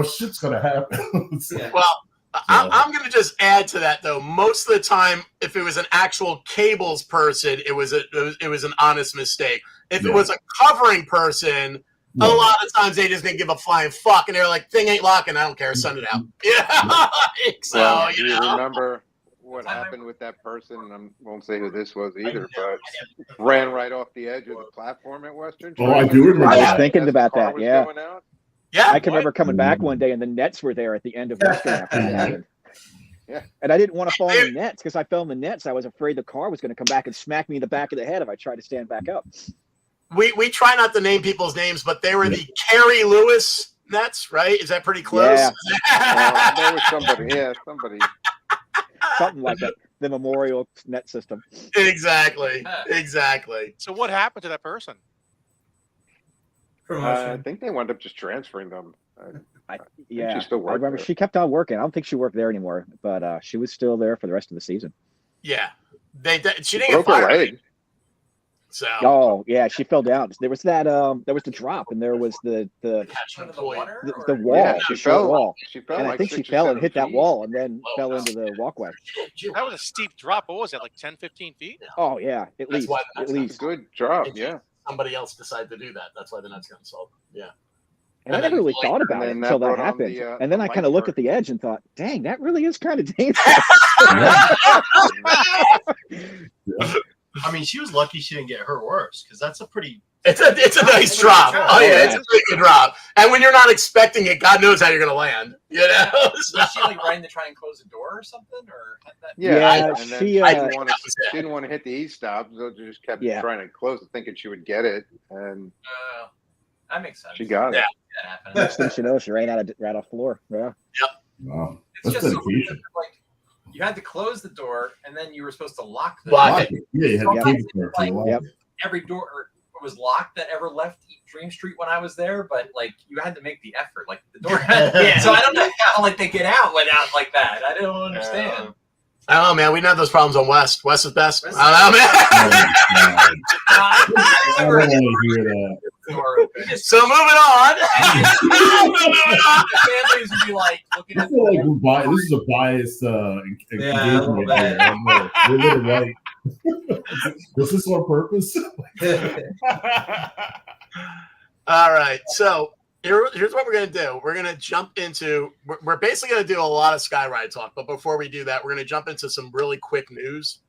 shit's going to happen. So, well, I'm going to just add to that, though. Most of the time, if it was an actual cables person, it was an honest mistake. If it was a covering person, a lot of times they just didn't give a flying fuck, and they're like, "Thing ain't locking. I don't care. Send it out." Yeah. So, well, do you remember what happened with that person? And I won't say who this was either, but ran right off the edge of the platform at Western. Oh, I do remember. I was thinking about that. Yeah. Yeah. I can remember coming back one day, and the nets were there at the end of Western after that happened. Yeah. And I didn't want to fall in the nets because I fell in the nets. I was afraid the car was going to come back and smack me in the back of the head if I tried to stand back up. We try not to name people's names, but they were the Kerry Lewis Nets, right? Is that pretty close? Yeah. There was somebody. Something like that. The Memorial Net System. Exactly. So what happened to that person? I think they wound up just transferring them. Yeah, she still worked I remember there. she kept on working. I don't think she worked there anymore, but she was still there for the rest of the season. Yeah. She didn't get broke her fired. leg. So. Oh yeah, she fell down. There was that. There was the drop, and there was the wall. Yeah, she fell. Wall. She fell. And like I think 6 she or fell 7 and hit that feet. wall, and then fell into the walkway. That was a steep drop. What was that, like 10, 15 feet? Oh yeah, at least. At least. Good drop. Yeah. Somebody else decided to do that. That's why the Nets got sold. Yeah. And I never really thought about it until that happened. And then I kind of looked at the edge and thought, dang, that really is kind of dangerous. I mean, she was lucky she didn't get hurt worse because that's a pretty. It's a nice drop. Oh yeah, it's a pretty good drop. And when you're not expecting it, God knows how you're going to land. Was she like running to try and close the door or something, or had that? Yeah, and then she didn't want to hit the E stop, so she just kept trying to close it, thinking she would get it, and that makes sense. she got it. Next thing she knows, she ran off floor. Yeah. Yep. Wow. It's That's just so weird, dedication. like you had to close the door, and then you were supposed to lock the Lock door. it. Yeah, you had to Sometimes keep it it's like Yep. every door was locked that ever left Dream Street when I was there, but like you had to make the effort. Like the door had, so I don't know how like they get out without like that. I don't understand. I don't know, man. We didn't have those problems on West. West is best. I don't know, man. I don't want to hear that. So moving on. Families would be like looking I at feel like this is a biased engagement here. We're a little right. Was this on purpose? All right. So here's what we're going to do. We're going to jump into, we're basically going to do a lot of Skyride talk. But before we do that, we're going to jump into some really quick news.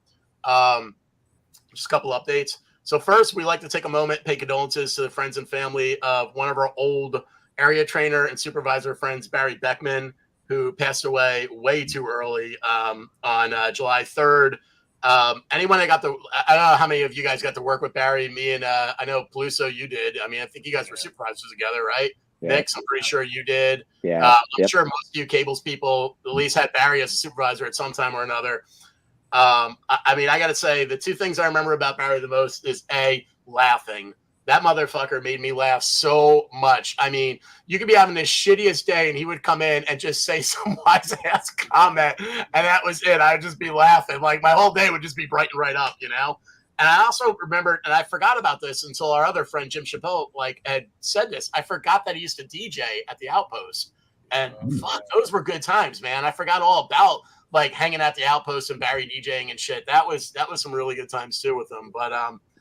Just a couple updates. So first, we like to take a moment, pay condolences to the friends and family of one of our old area trainer and supervisor friends, Barry Beckman, who passed away way too early on July 3rd. Anyone that I don't know how many of you guys got to work with Barry, me and I know Peluso, you did. I mean, I think you guys were supervisors together, right? Yeah. Nix, I'm pretty sure you did. Yeah. I'm sure most of you cables people at least had Barry as a supervisor at some time or another. I mean, I got to say, the two things I remember about Barry the most is laughing. That motherfucker made me laugh so much. I mean, you could be having the shittiest day and he would come in and just say some wise ass comment. And that was it. I'd just be laughing. Like my whole day would just be brightened right up, And I also remembered, and I forgot about this until our other friend, Jim Chappelle, had said this. I forgot that he used to DJ at the Outpost. And fuck, those were good times, man. I forgot all about hanging at the Outpost and Barry DJing and shit. That was some really good times too with him. But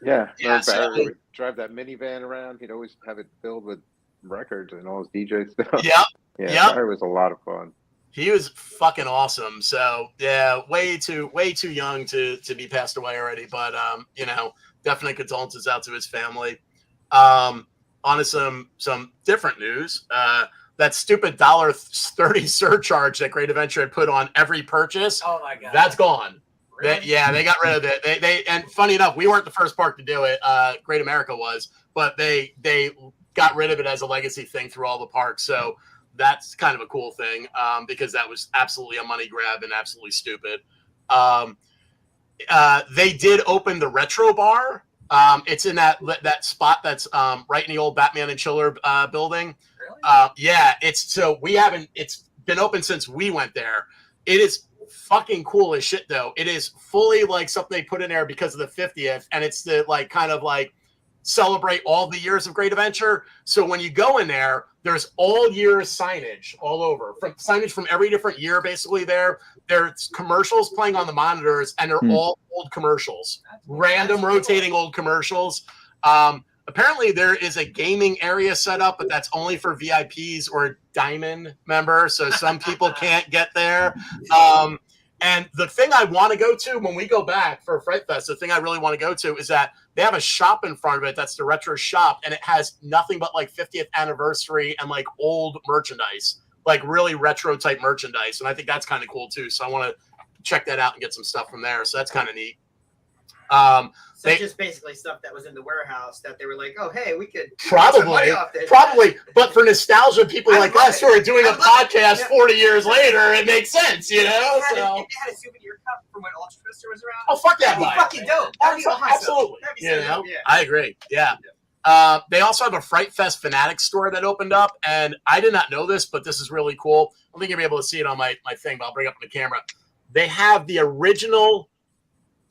Barry would drive that minivan around. He'd always have it filled with records and all his DJ stuff. Yep. Barry was a lot of fun. He was fucking awesome. So yeah, way too young to be passed away already. But definitely condolences out to his family. On to some different news. That stupid $1.30 surcharge that Great Adventure had put on every purchase. Oh my god, that's gone. Really? They got rid of it. They and funny enough, we weren't the first park to do it. Great America was, but they got rid of it as a legacy thing through all the parks. So that's kind of a cool thing because that was absolutely a money grab and absolutely stupid. They did open the retro bar It's in that spot that's right in the old Batman and Chiller building. Really? Yeah, it's been open since we went there. It is fucking cool as shit though. It is fully like something they put in there because of the 50th, and it's the like kind of like celebrate all the years of Great Adventure. So when you go in there, there's all year signage all over, from signage from every different year basically there. There's commercials playing on the monitors, and they're all old commercials, random rotating old commercials. Apparently there is a gaming area set up, but that's only for VIPs or Diamond members. So some people can't get there. And the thing I want to go to when we go back for Fright Fest, the thing I really want to go to is that they have a shop in front of it. That's the retro shop. And it has nothing but like 50th anniversary and like old merchandise, like really retro type merchandise. And I think that's kind of cool too. So I want to check that out and get some stuff from there. So that's kind of neat. So just basically stuff that was in the warehouse that they were like, oh, hey, we could probably, but for nostalgia, people like us who are doing a podcast 40 years later, it makes sense, you know? They had a souvenir cup from when Ultra Twister was around. Oh, fuck that! That'd be fucking dope. That'd be awesome. Absolutely. That'd be You so know? dope, yeah. I agree. Yeah. They also have a Fright Fest Fanatics store that opened up, and I did not know this, but this is really cool. I don't think you'll be able to see it on my thing, but I'll bring it up on the camera. They have the original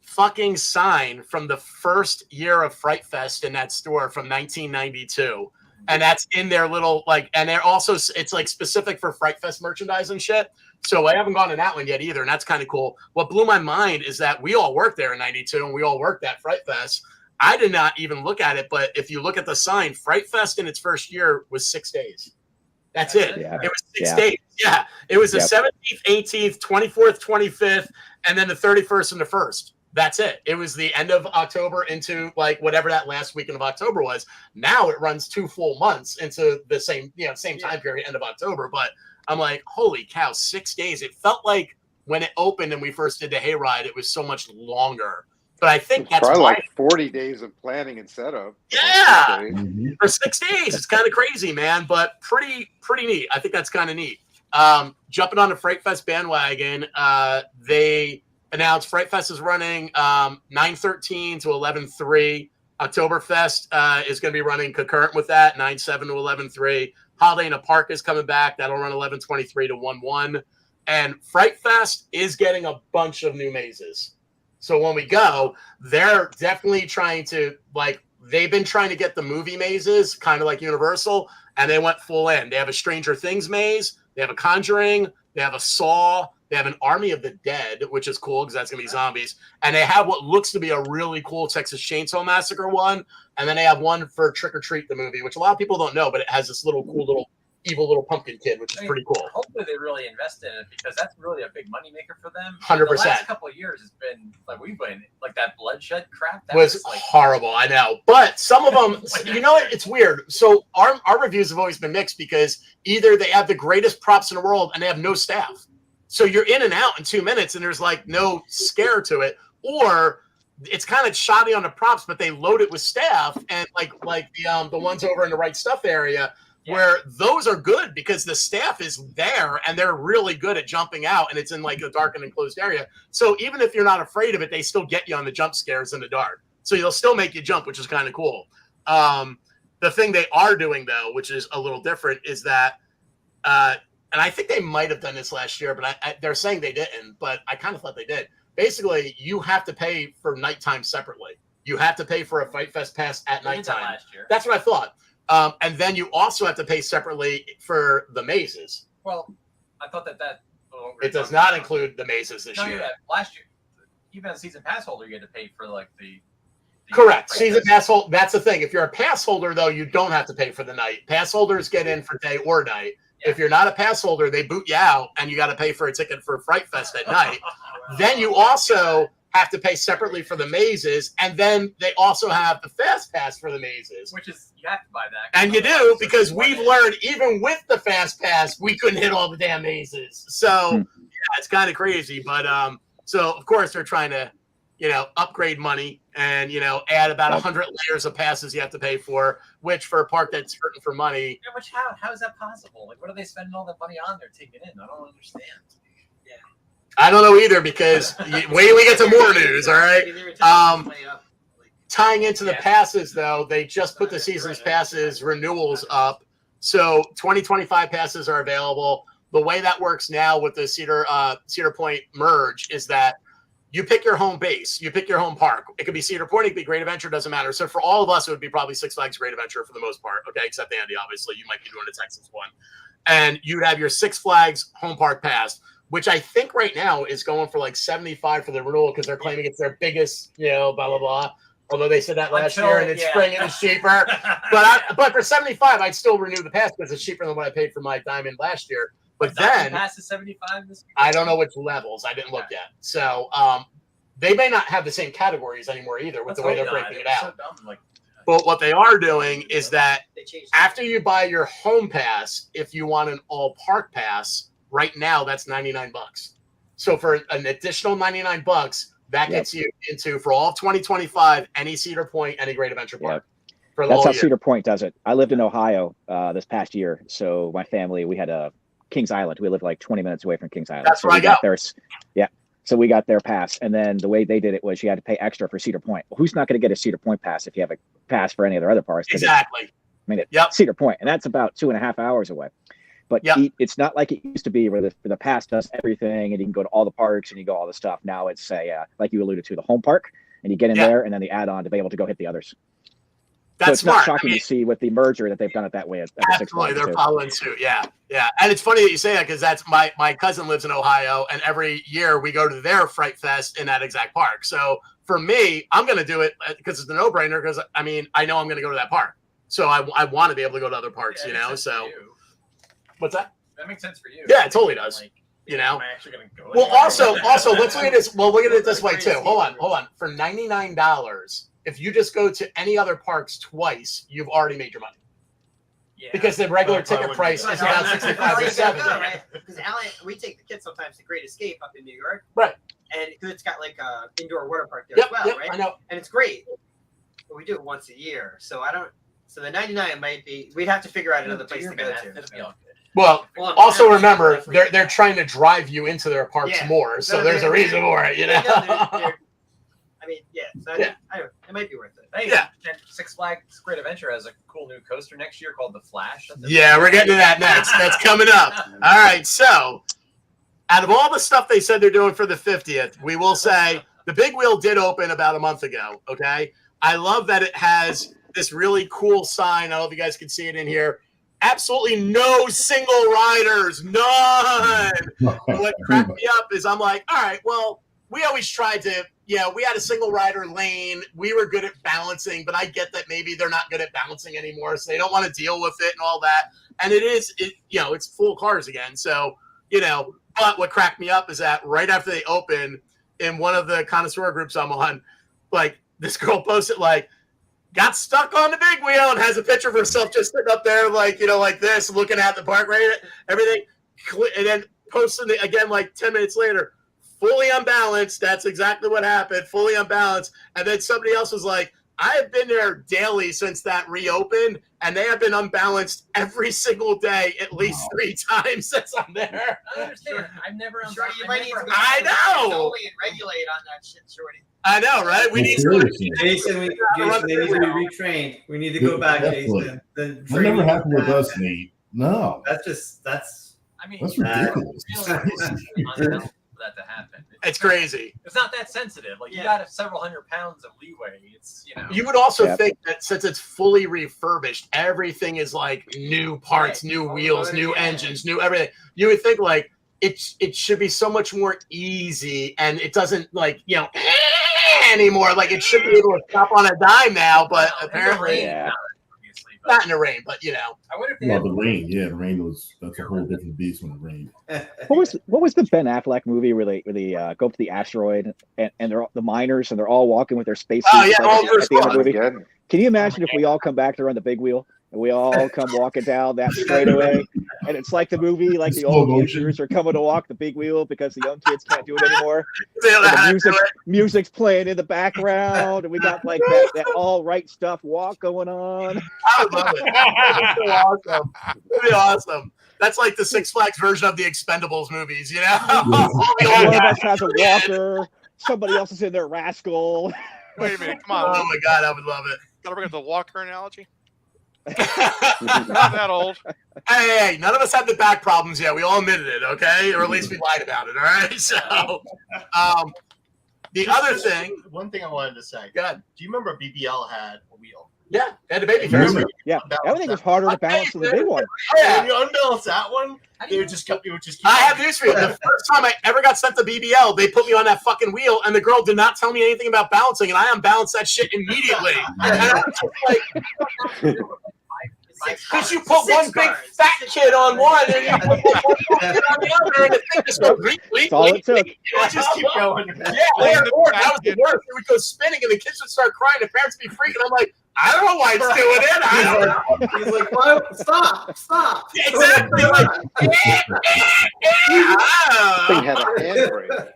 fucking sign from the first year of Fright Fest in that store from 1992, and that's in their little like, and they're also, it's like specific for Fright Fest merchandise and shit. So I haven't gone to that one yet either, and that's kind of cool. What blew my mind is that we all worked there in 92, and we all worked at Fright Fest. I did not even look at it, but if you look at the sign, Fright Fest in its first year was 6 days. That's it. Yeah. It was 6 days. Yeah. It was the 17th, 18th, 24th, 25th, and then the 31st and the 1st. That's it. It was the end of October into like whatever that last weekend of October was. Now it runs 2 full months into the same time period, end of October. But I'm like, holy cow, 6 days. It felt like when it opened and we first did the hayride, it was so much longer. But I think that's probably why. like 40 days of planning and setup. Yeah, for 6 days. It's kind of crazy, man, but pretty neat. I think that's kind of neat. Jumping on the Fright Fest bandwagon, they announced Fright Fest is running 9/13 to 11/3. Oktoberfest is going to be running concurrent with that, 9/7 to 11/3. Holiday in a Park is coming back. That'll run 11/23 to 1/1. And Fright Fest is getting a bunch of new mazes. So when we go, they're definitely trying to, like, they've been trying to get the movie mazes, kind of like Universal, and they went full in. They have a Stranger Things maze. They have a Conjuring. They have a Saw. They have an Army of the Dead, which is cool because that's going to be zombies. And they have what looks to be a really cool Texas Chainsaw Massacre one. And then they have one for Trick or Treat, the movie, which a lot of people don't know, but it has this little cool little evil little pumpkin kid, which is pretty cool. Hopefully they really invest in it because that's really a big moneymaker for them. 100%. The last couple of years, it's been like we've been like that bloodshed crap. That was like horrible, I know. But some of them, you know what? It's weird. So our reviews have always been mixed because either they have the greatest props in the world and they have no staff. So you're in and out in 2 minutes and there's like no scare to it, or it's kind of shoddy on the props, but they load it with staff and like the ones over in the Right Stuff area. Yeah. Where those are good because the staff is there and they're really good at jumping out and it's in like a dark and enclosed area. So even if you're not afraid of it, they still get you on the jump scares in the dark. So they'll still make you jump, which is kind of cool. The thing they are doing though, which is a little different, is that, and I think they might have done this last year, but they're saying they didn't, but I kind of thought they did. Basically, you have to pay for nighttime separately. You have to pay for a Fright Fest pass at nighttime. Last year. That's what I thought. And then you also have to pay separately for the mazes. Well, I thought that it does not include the mazes this year. Yeah, last year, even as a season pass holder, you had to pay for like the correct season pass holder. That's the thing. If you're a pass holder, though, you don't have to pay for the night. Pass holders get in for day or night. Yeah. If you're not a pass holder, they boot you out, and you got to pay for a ticket for Fright Fest at night. Then you also have to pay separately for the mazes, and then they also have the fast pass for the mazes, which is you have to buy that. And you do because we've learned even with the fast pass, we couldn't hit all the damn mazes. So yeah, it's kind of crazy. But so of course they're trying to, upgrade money and add about 100 layers of passes you have to pay for, which for a park that's hurting for money. Yeah, which how is that possible? Like, what are they spending all that money on? They're taking in. I don't understand. I don't know either because wait till we get to more news. All right. tying into the passes, though, they just put the season's passes renewals up. So 2025 passes are available. The way that works now with the Cedar Point merge is that you pick your home base. You pick your home park. It could be Cedar Point. It could be Great Adventure. Doesn't matter. So for all of us, it would be probably Six Flags Great Adventure for the most part. Okay, except Andy, obviously. You might be doing a Texas one. And you'd have your Six Flags home park pass, which I think right now is going for like $75 for the renewal because they're claiming it's their biggest, blah, blah, blah. Although they said that last year and it's spring and it's cheaper. But for $75, I'd still renew the pass because it's cheaper than what I paid for my Diamond last year. But then pass is 75 this week? I don't know which levels. I didn't look yet. So they may not have the same categories anymore either with the way they're breaking it out. But what they are doing is that after you buy your home pass, if you want an all park pass, right now that's $99. So for an additional $99, that gets you into, for all of 2025, any Cedar Point, any Great Adventure Park. For the That's whole how year. Cedar Point does it. I lived in Ohio this past year. So my family, we had a Kings Island. We lived like 20 minutes away from Kings Island. That's so where I got go. So we got their pass. And then the way they did it was you had to pay extra for Cedar Point. Well, who's not going to get a Cedar Point pass if you have a pass for any of their other parks? Exactly. It's Cedar Point, and that's about 2.5 hours away. But it's not like it used to be where the pass does everything and you can go to all the parks and you go all the stuff. Now it's like you alluded to, the home park, and you get in there and then the add-on to be able to go hit the others. That's so it's smart. not shocking to see with the merger that they've done it that way. At the Six Absolutely, Flags they're too. following suit. Yeah. And it's funny that you say that because that's my cousin lives in Ohio, and every year we go to their Fright Fest in that exact park. So for me, I'm going to do it because it's a no-brainer. Because I know I'm going to go to that park, so I want to be able to go to other parks. So what's that? That makes sense for you. Yeah, it totally does. Am I actually going to go? Well, also, let's look at this. Well, look at it this way too. Hold on. For $99, if you just go to any other parks twice, you've already made your money. Yeah. Because the regular ticket price is about 65 or 70. Because Alan, we take the kids sometimes to Great Escape up in New York. Right. And because it's got like a indoor water park there as well, right? I know. And it's great. But we do it once a year. So so the 99 might be, we'd have to figure out another place to go to. Well, also remember, they're trying to drive you into their parks more, so there's a reason for it, It might be worth it. Hey, and Six Flags Great Adventure has a cool new coaster next year called the Flash. Yeah, we're getting to that next. That's coming up. All right, so out of all the stuff they said they're doing for the 50th, we will say the Big Wheel did open about a month ago, okay? I love that it has this really cool sign. I don't know if you guys can see it in here. Absolutely no single riders, none. What cracked me up is I'm like, all right, well, we always tried to, we had a single rider lane. We were good at balancing, but I get that maybe they're not good at balancing anymore, so they don't want to deal with it and all that. And it's full cars again. So, but what cracked me up is that right after they open, in one of the connoisseur groups I'm on, like this girl posted like, got stuck on the big wheel and has a picture of herself just sitting up there like this, looking at the park, right? Everything. And then posting it again like 10 minutes later, fully unbalanced. That's exactly what happened, fully unbalanced. And then somebody else was like, I have been there daily since that reopened, and they have been unbalanced every single day at least 3 times since I'm there. I understand. I've never unbalanced. You might need to go I know. and regulate on that shit, Shorty. I know, right? We need Jason, they need to be retrained. We need to go back, Jason. That never happened with us, Nate. No. That's ridiculous. For that to happen. It's crazy. It's not that sensitive. Like you got several hundred pounds of leeway. It's You would also think that since it's fully refurbished, everything is like new parts, new wheels, new engines, new everything. You would think like it should be so much more easy, and it doesn't anymore. Like it should be able to stop on a dime now, but apparently not in the rain. But I wonder if the rain. Yeah, the rain that's a whole different beast when it rained. What was the Ben Affleck movie where they go up to the asteroid and they're the miners and they're all walking with their spacesuits? Oh yeah, at the end of the movie? Again. Can you imagine if we all come back to run the big wheel and we all come walking down that straightaway, and it's like the movie, like the old youngsters are coming to walk the big wheel because the young kids can't do it anymore. And the music's playing in the background, and we got like that all right stuff walk going on. I would love it. It'd be awesome. It'd be awesome. That's like the Six Flags version of the Expendables movies, One of us has a walker. Somebody else is in their rascal. Wait a minute, come on. Oh my God, I would love it. Gotta bring up the walker analogy. Not that old. Hey, none of us had the back problems yet. We all admitted it, okay? Or at least we lied about it, all right? So, the other thing. One thing I wanted to say. Go ahead. Do you remember BBL had a wheel? Yeah, they had a baby Yeah, carrier. yeah. Everything was harder to balance than the big one. Yeah. When you unbalance that one, they would just keep. I have news for you. The first time I ever got sent to BBL, they put me on that fucking wheel, and the girl did not tell me anything about balancing, and I unbalanced that shit immediately. And I was just like, because you put one big fat kid on one, and you put one kid on the other, and the thing just goes bleep, bleep, That's all it took. bleep. It would just keep going. Yeah, or that was the worst. It would go spinning, and the kids would start crying. The parents would be freaking. I'm like, I don't know why it's doing it. I don't know. He's like, what? Stop. Exactly. Like, Thing had a handbrake.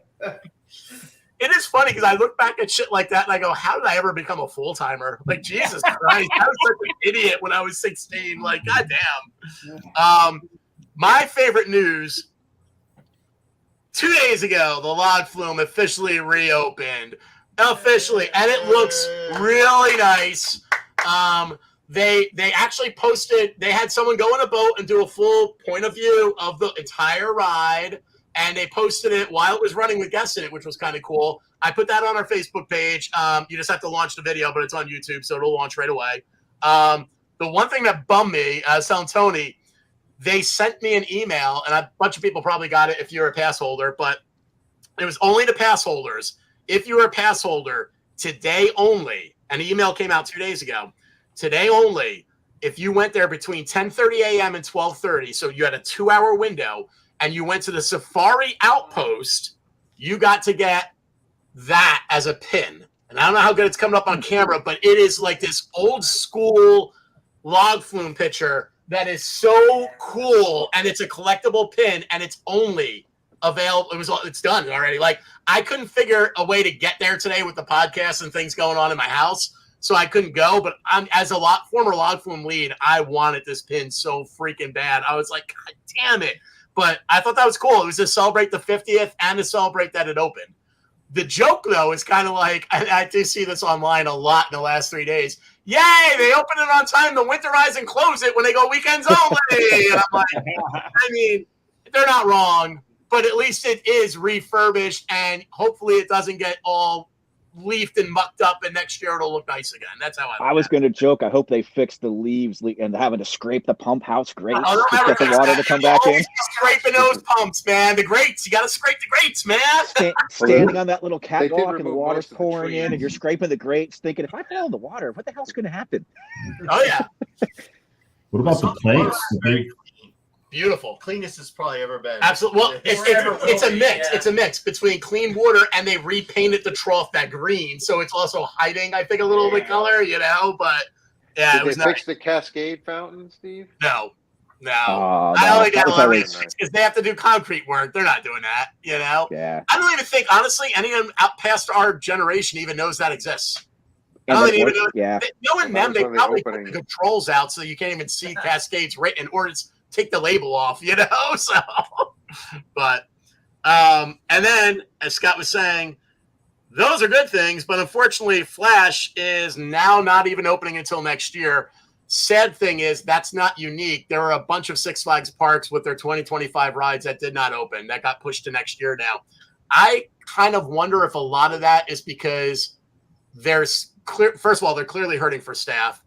it is funny because I look back at shit like that and I go, how did I ever become a full timer? Like, Jesus Christ, I was such an idiot when I was 16. Like, goddamn. My favorite news 2 days ago, the log flume officially reopened. Officially, and it looks really nice. They actually posted. They had someone go in a boat and do a full point of view of the entire ride, and they posted it while it was running with guests in it, which was kind of cool. I put that on our Facebook page. You just have to launch the video, but it's on YouTube, so it'll launch right away. The one thing that bummed me, I was telling Tony, they sent me an email, and a bunch of people probably got it if you're a pass holder, but it was only to pass holders. If you're a pass holder, today only, and the email came out 2 days ago, today only, if you went there between 10:30 a.m. and 12:30, so you had a 2-hour window, and you went to the Safari Outpost, you got to get that as a pin. And I don't know how good it's coming up on camera, but it is like this old school log flume picture that is so cool, and it's a collectible pin, and it's only available. It's done already. Like, I couldn't figure a way to get there today with the podcast and things going on in my house, so I couldn't go. But I'm, as a former log flume lead, I wanted this pin so freaking bad. I was like, God damn it! But I thought that was cool. It was to celebrate the 50th and to celebrate that it opened. The joke, though, is kind of like, I do see this online a lot in the last 3 days. Yay, they open it on time to winterize and close it when they go weekends only. And I'm like, I mean, they're not wrong, but at least it is refurbished, and hopefully it doesn't get all leafed and mucked up, and next year it'll look nice again. That's how I was going to joke. I hope they fix the leaves and having to scrape the pump house grates to get the water to come back in. Scraping those pumps, man. The grates. You got to scrape the grates, man. Standing on that little catwalk and the remove water's most of the pouring in, trees. and you're scraping the grates, thinking, if I fall in the water, what the hell's going to happen? Oh, yeah. What about the planks? Beautiful. Cleanest it's probably ever been. Absolutely. Well, it's a mix. Yeah. It's a mix between clean water, and they repainted the trough that green, so it's also hiding, I think, a little bit color, you know. But yeah, Did it was they nice. fix the Cascade fountain, Steve? No. Oh, I only that got was 11 always- because they have to do concrete work. They're not doing that, you know. Yeah. I don't even think, honestly, anyone out past our generation even knows that exists. And I don't the even work- know. yeah. Knowing them, they That was probably on the put the opening. controls out so you can't even see Cascades written, or it's take the label off, you know. So, but and then as Scott was saying, those are good things, but unfortunately, Flash is now not even opening until next year. Sad thing is that's not unique. There are a bunch of Six Flags parks with their 2025 rides that did not open, that got pushed to next year now. I kind of wonder if a lot of that is because there's first of all, they're clearly hurting for staff.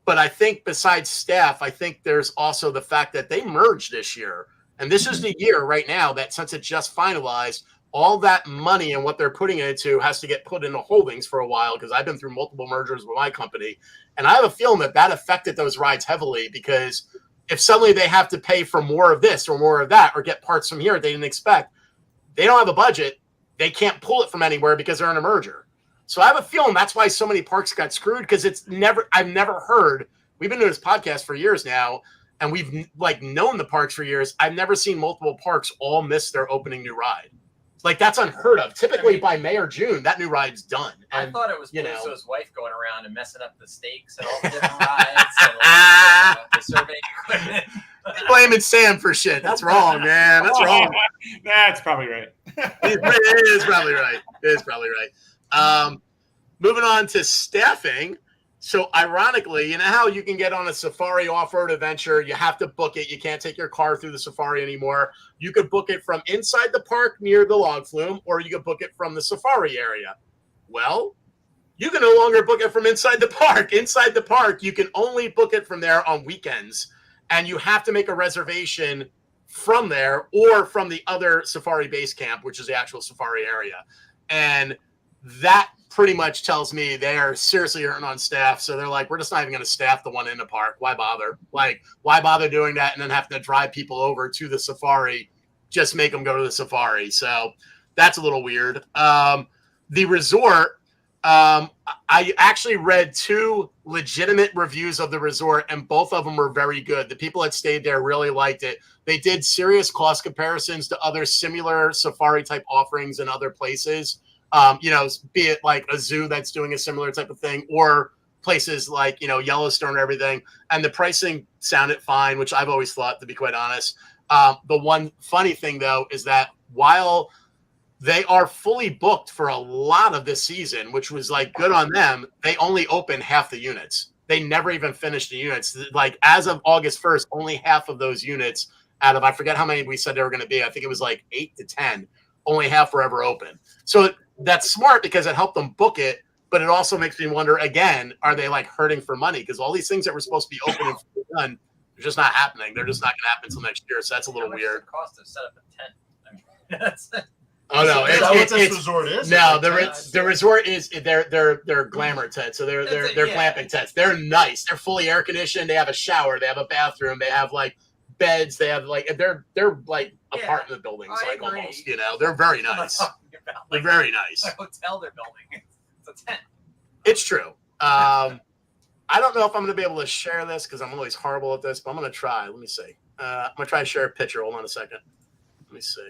But I think besides staff, I think there's also the fact that they merged this year. And this is the year right now that, since it just finalized, all that money and what they're putting it into has to get put into holdings for a while, because I've been through multiple mergers with my company. And I have a feeling that affected those rides heavily, because if suddenly they have to pay for more of this or more of that, or get parts from here they didn't expect, they don't have a budget. They can't pull it from anywhere because they're in a merger. So I have a feeling that's why so many parks got screwed, because I've never heard, we've been doing this podcast for years now, and we've known the parks for years. I've never seen multiple parks all miss their opening new ride. Like, that's unheard of. Typically by May or June, that new ride's done. And, I thought it was you know, Peluso's wife going around and messing up the stakes and all the different rides and the survey equipment. blaming Sam for shit. That's wrong, man. That's wrong. That's probably right. It is probably right. It is probably right. moving on to staffing. So ironically, you know how you can get on a safari off-road adventure, you have to book it. You can't take your car through the safari anymore. You could book it from inside the park near the log flume, or you could book it from the safari area. Well, you can no longer book it from inside the park. Inside the park, you can only book it from there on weekends, and you have to make a reservation from there or from the other safari base camp, which is the actual safari area. And that pretty much tells me they are seriously hurting on staff. So they're like, we're just not even going to staff the one in the park. Why bother? Like, why bother doing that and then having to drive people over to the safari? Just make them go to the safari. So that's a little weird. The resort, I actually read 2 legitimate reviews of the resort, and both of them were very good. The people that stayed there really liked it. They did serious cost comparisons to other similar safari type offerings in other places. Be it like a zoo that's doing a similar type of thing, or places like, Yellowstone or everything. And the pricing sounded fine, which I've always thought, to be quite honest. The one funny thing, though, is that while they are fully booked for a lot of this season, which was like good on them, they only opened half the units. They never even finished the units. Like as of August 1st, only half of those units out of, I forget how many we said they were going to be. I think it was like 8 to 10. Only half were ever open. So that's smart because it helped them book it, but it also makes me wonder again, are they like hurting for money? Because all these things that were supposed to be open and done, they're just not happening. They're just not going to happen until next year. So that's a little weird. Cost to set up a tent. I mean, that's it. Oh no! Is that what this resort is? No, the resort is they're glamour tents. So they're glamping tents. They're nice. They're fully air conditioned. They have a shower. They have a bathroom. They have like beds. They have like they're like apartment buildings, like almost. They're very nice. They're very nice. A hotel they're building. It's a tent. It's true. I don't know if I'm going to be able to share this because I'm always horrible at this, but I'm going to try. Let me see. I'm going to try to share a picture. Hold on a second. Let me see.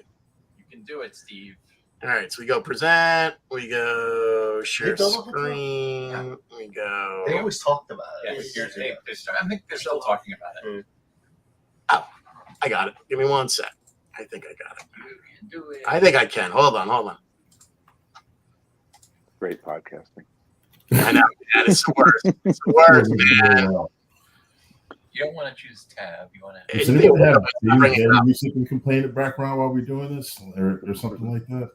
You can do it, Steve. All right. So we go present. We go share screen. We go. They always talked about it. I think they're still talking about it. Oh, I got it. Give me one sec. I think I got it. You can do it. I think I can. Hold on. Great podcasting. I know, man. It's the worst. It's the worst, man. You don't want to choose tab. You want to. Does anyone have any music and complain in the background while we're doing this, or something like that?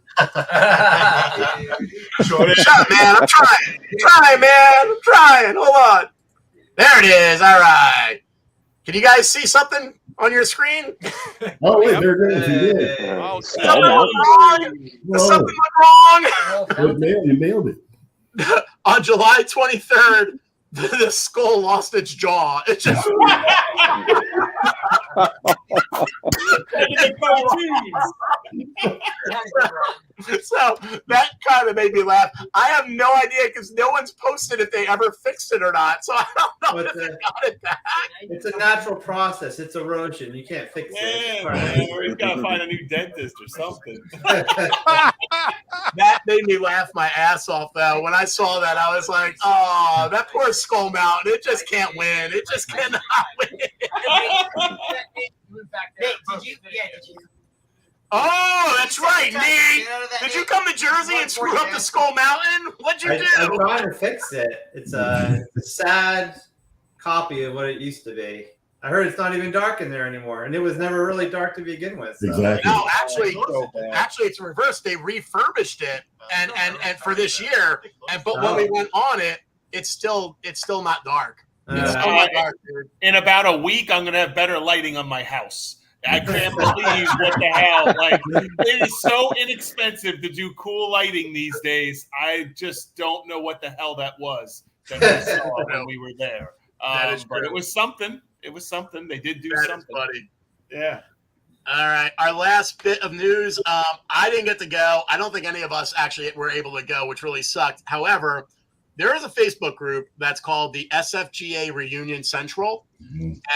Shut up, man. I'm trying, man. I'm trying. Hold on. There it is. All right. Can you guys see something on your screen? Oh, wait, there it is. You did. Something went wrong. Something went wrong. You nailed it. On July 23rd, the skull lost its jaw. It just. So that kind of made me laugh. I have no idea because no one's posted if they ever fixed it or not. So I don't know if they got it back. It's a natural process. It's erosion. You can't fix it. Man, or he's got to find a new dentist or something. That made me laugh my ass off, though. When I saw that, I was like, oh, that poor Skull Mountain. It just can't win. It just cannot win. Did you? Oh, that's right, Nate. Did you come to Jersey and screw up the Skull Mountain? What'd you do? I'm trying to fix it. It's a sad copy of what it used to be. I heard it's not even dark in there anymore, and it was never really dark to begin with. So. Exactly. No, actually, it's reversed. They refurbished it, and for this year, but when we went on it, it's still not dark. It's still not dark, dude. In about a week, I'm gonna have better lighting on my house. I can't believe what the hell. Like, it is so inexpensive to do cool lighting these days. I just don't know what the hell that was that we saw when we were there. But it was something. It was something. They did do something. Funny. Yeah. All right. Our last bit of news. I didn't get to go. I don't think any of us actually were able to go, which really sucked. However, there is a Facebook group that's called the SFGA Reunion Central,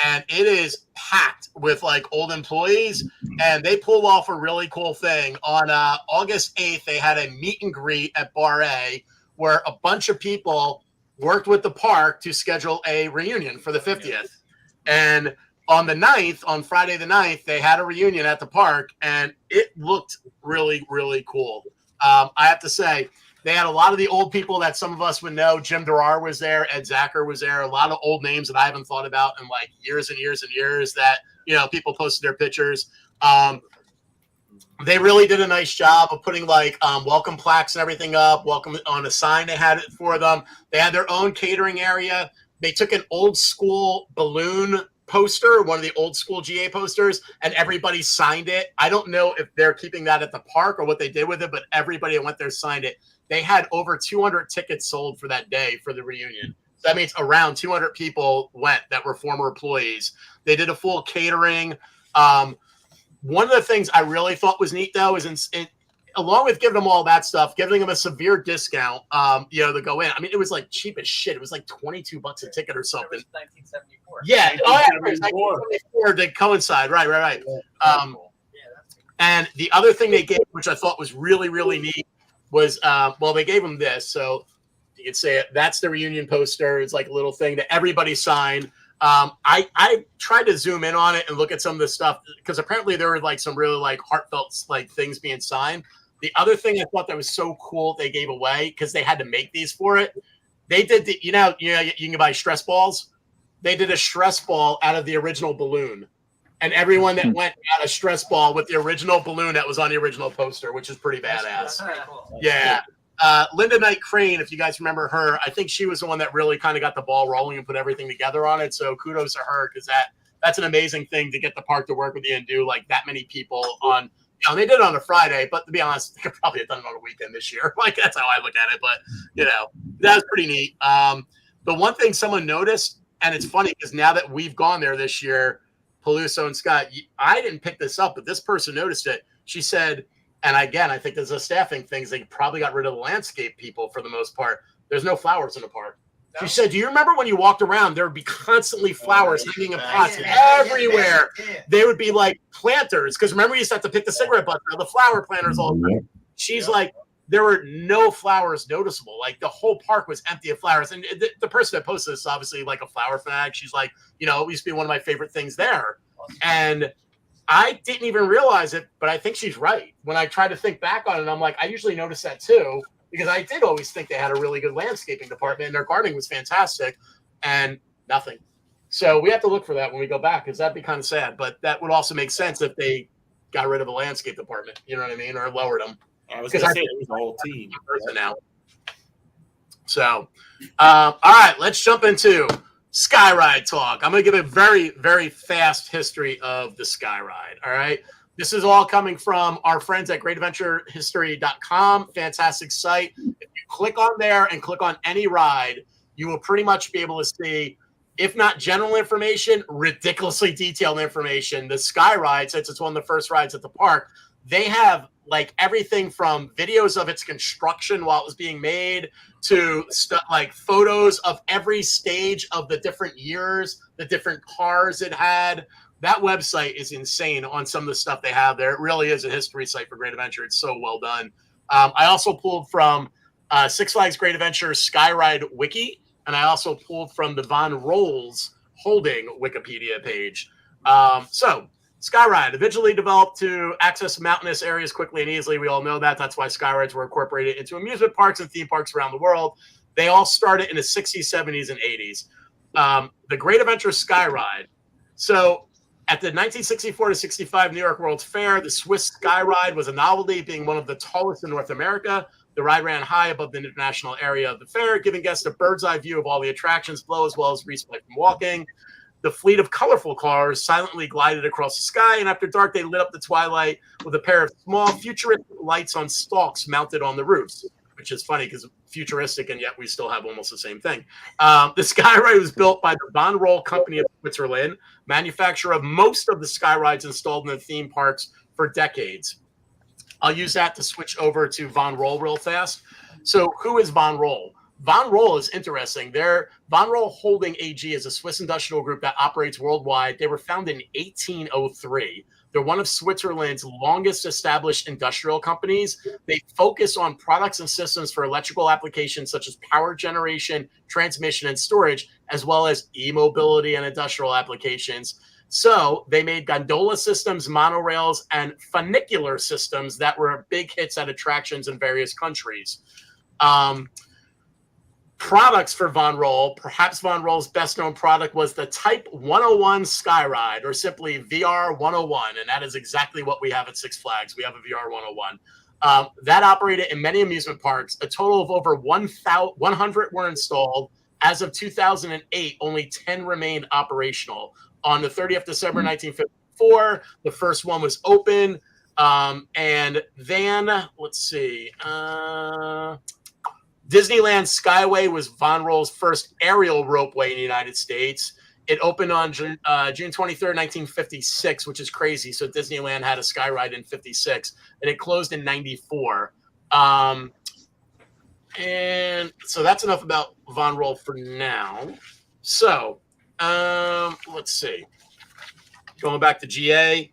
and it is packed with like old employees, and they pulled off a really cool thing. On August 8th, they had a meet and greet at Bar A where a bunch of people worked with the park to schedule a reunion for the 50th. And on the 9th, on Friday the 9th, they had a reunion at the park, and it looked really, really cool. I have to say, They had a lot of the old people that some of us would know. Jim Durar was there. Ed Zacher was there. A lot of old names that I haven't thought about in like years and years and years that, people posted their pictures. They really did a nice job of putting like welcome plaques and everything up. Welcome on a sign. They had it for them. They had their own catering area. They took an old school balloon poster, one of the old school GA posters, and everybody signed it. I don't know if they're keeping that at the park or what they did with it, but everybody that went there signed it. They had over 200 tickets sold for that day for the reunion. That means around 200 people went that were former employees. They did a full catering. One of the things I really thought was neat, though, is along with giving them all that stuff, giving them a severe discount, to go in. I mean, it was like cheap as shit. It was like $22 a ticket or something. It was 1974. Yeah. Oh, yeah. 1974 to coincide. Right. And the other thing they gave, which I thought was really, really neat, was, they gave them this. So you could say that's the reunion poster. It's like a little thing that everybody signed. I tried to zoom in on it and look at some of the stuff because apparently there were like some really like heartfelt like things being signed. The other thing I thought that was so cool they gave away because they had to make these for it. They did you can buy stress balls. They did a stress ball out of the original balloon, and everyone that went got a stress ball with the original balloon that was on the original poster, which is pretty badass. That's pretty cool. Yeah. Linda Knight Crane, if you guys remember her, I think she was the one that really kind of got the ball rolling and put everything together on it. So kudos to her because that's an amazing thing to get the park to work with you and do like that many people on. They did it on a Friday, but to be honest, they could probably have done it on a weekend this year. Like that's how I look at it. But that was pretty neat. The one thing someone noticed, and it's funny because now that we've gone there this year, Peluso and Scott, I didn't pick this up, but this person noticed it. She said. And again, I think there's a staffing thing. They probably got rid of the landscape people for the most part. There's no flowers in the park. No. She said, do you remember when you walked around, there would be constantly flowers hanging in pots everywhere. They would be like planters. Because remember, you used to have to pick the cigarette button out, the flower planters all the time. She's like, there were no flowers noticeable. Like the whole park was empty of flowers. And the person that posted this, obviously like a flower fanatic. She's like, it used to be one of my favorite things there. And I didn't even realize it, but I think she's right. When I try to think back on it, I'm like, I usually notice that too, because I did always think they had a really good landscaping department and their gardening was fantastic and nothing. So we have to look for that when we go back because that'd be kind of sad, but that would also make sense if they got rid of the landscape department, you know what I mean? Or lowered them. I was going to say it was the whole team. Now. So, all right, let's jump into Skyride talk. I'm going to give a very, very fast history of the Skyride. All right. This is all coming from our friends at greatadventurehistory.com. Fantastic site. If you click on there and click on any ride, you will pretty much be able to see, if not general information, ridiculously detailed information. The Skyride, since it's one of the first rides at the park, they have like everything from videos of its construction while it was being made to stuff like photos of every stage of the different years, the different cars it had. That website is insane on some of the stuff they have there. It really is a history site for Great Adventure. It's so well done. I also pulled from Six Flags Great Adventure Skyride Wiki, and I also pulled from the Von Rolls Holding Wikipedia page. So Skyride, originally developed to access mountainous areas quickly and easily. We all know that. That's why Skyrides were incorporated into amusement parks and theme parks around the world. They all started in the 60s, 70s, and 80s. The Great Adventure Skyride. So at the 1964 to 65 New York World's Fair, the Swiss Skyride was a novelty, being one of the tallest in North America. The ride ran high above the international area of the fair, giving guests a bird's eye view of all the attractions below, as well as respite from walking. The fleet of colorful cars silently glided across the sky, and after dark, they lit up the twilight with a pair of small futuristic lights on stalks mounted on the roofs, which is funny because futuristic, and yet we still have almost the same thing. The Skyride was built by the Von Roll Company of Switzerland, manufacturer of most of the Skyrides installed in the theme parks for decades. I'll use that to switch over to Von Roll real fast. So who is Von Roll? Von Roll is interesting. Von Roll Holding AG is a Swiss industrial group that operates worldwide. They were founded in 1803. They're one of Switzerland's longest established industrial companies. They focus on products and systems for electrical applications such as power generation, transmission, and storage, as well as e-mobility and industrial applications. So they made gondola systems, monorails, and funicular systems that were big hits at attractions in various countries. Products for Von Roll. Perhaps Von Roll's best known product was the Type 101 Skyride, or simply VR 101. And that is exactly what we have at Six Flags. We have a VR 101. That operated in many amusement parks. A total of over 100 were installed. As of 2008, only 10 remained operational. On the 30th December 1954, the first one was open. And then, let's see, Disneyland Skyway was Von Roll's first aerial ropeway in the United States. It opened on June 23rd, 1956, which is crazy. So Disneyland had a Skyride in 56, and it closed in 94. And so that's enough about Von Roll for now. So let's see. Going back to GA.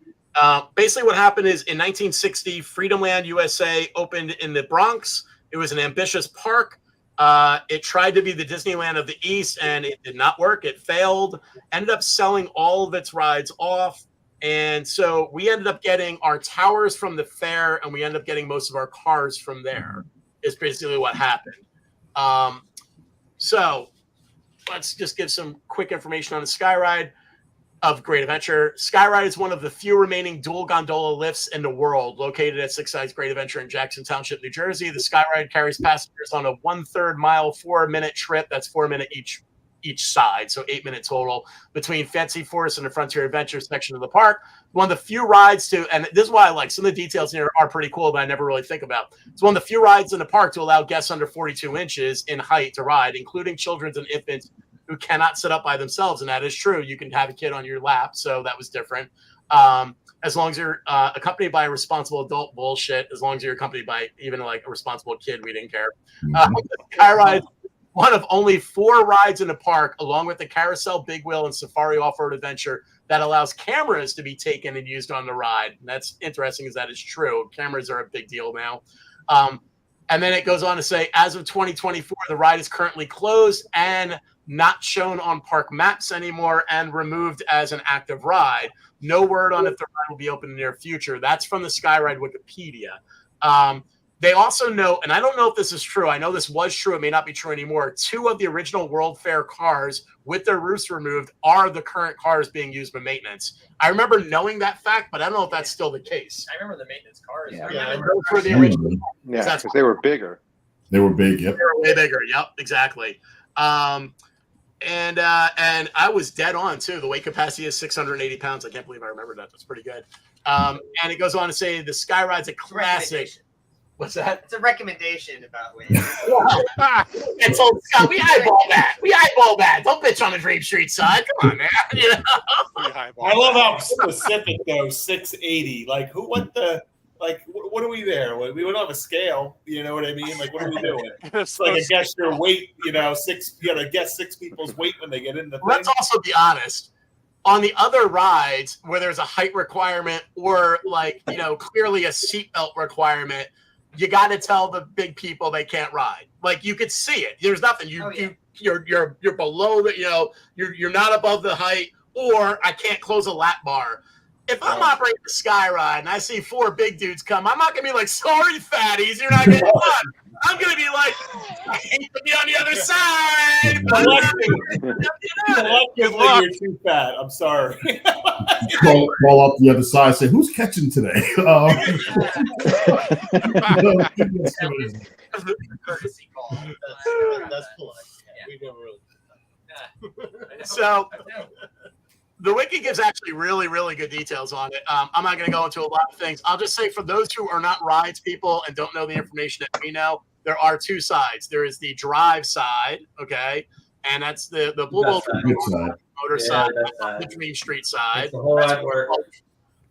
Basically what happened is in 1960, Freedomland USA opened in the Bronx. It was an ambitious park. It tried to be the Disneyland of the East, and it did not work. It failed. Ended up selling all of its rides off. And so we ended up getting our towers from the fair, and we ended up getting most of our cars from there, is basically what happened. So let's just give some quick information on the Skyride of Great Adventure. Skyride is one of the few remaining dual gondola lifts in the world, located at Six Flags Great Adventure in Jackson Township, New Jersey. The Skyride carries passengers on a 1/3 mile, 4-minute trip. That's 4 minutes each side, so 8 minutes total, between Fantasy Forest and the Frontier Adventure section of the park. One of the few rides to, and this is why I like some of the details here are pretty cool, but I never really think about. It's one of the few rides in the park to allow guests under 42 inches in height to ride, including children and infants who cannot sit up by themselves, and that is true. You can have a kid on your lap, so that was different. As long as you're accompanied by a responsible adult, bullshit. As long as you're accompanied by even like a responsible kid, we didn't care. Skyride, one of only 4 rides in the park, along with the Carousel, Big Wheel, and Safari Off-Road Adventure, that allows cameras to be taken and used on the ride. And that's interesting, as that is true. Cameras are a big deal now. And then it goes on to say, as of 2024, the ride is currently closed and not shown on park maps anymore, and removed as an active ride. No word on if the ride will be open in the near future. That's from the Skyride Wikipedia. They also note, and I don't know if this is true, I know this was true, it may not be true anymore, 2 of the original World Fair cars with their roofs removed are the current cars being used for maintenance. I remember knowing that fact, but I don't know if that's still the case. I remember the maintenance cars. Yeah. Those were the original. Yeah, because they were bigger. They were big, yep. They were way bigger, yep, exactly. And I was dead on too. The weight capacity is 680 pounds. I can't believe I remember that. That's pretty good. And it goes on to say the Skyride's a classic. What's that? It's a recommendation about weight. I told Scott, we eyeball that. We eyeball that. Don't bitch on the Dream Street side. Come on, man. You know? I love how specific though. 680. Like who? What the? Like what are we there? We don't have a scale. You know what I mean? Like what are we doing? It's like I guess your weight. You know, 6. You got to guess 6 people's weight when they get in the thing. Let's also be honest. On the other rides where there's a height requirement or like clearly a seatbelt requirement, you got to tell the big people they can't ride. Like you could see it. There's nothing. You're below the. You're not above the height, or I can't close a lap bar. If I'm operating the Skyride and I see 4 big dudes come, I'm not gonna be like, "Sorry, fatties, you're not getting on." I'm gonna be like, "I hate to be on the other side." Collectively, you're too fat. I'm sorry. Call up the other side. Say, who's catching today? Courtesy call. That's polite. We never really did that. So. The wiki gives actually really, really good details on it. I'm not going to go into a lot of things. I'll just say for those who are not rides people and don't know the information that we know, there are 2 sides. There is the drive side, okay, and that's the Blue Bolt motor side. That's the Dream Street side.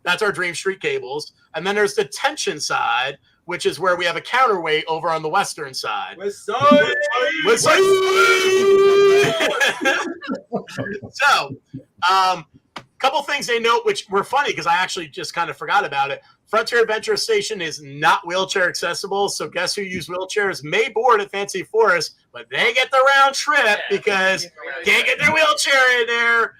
That's our Dream Street cables. And then there's the tension side, which is where we have a counterweight over on the western side. So, couple things they note, which were funny because I actually just kind of forgot about it. Frontier Adventure Station is not wheelchair accessible, so guests who use wheelchairs may board at Fancy Forest, but they get the round trip because can't get their wheelchair in there.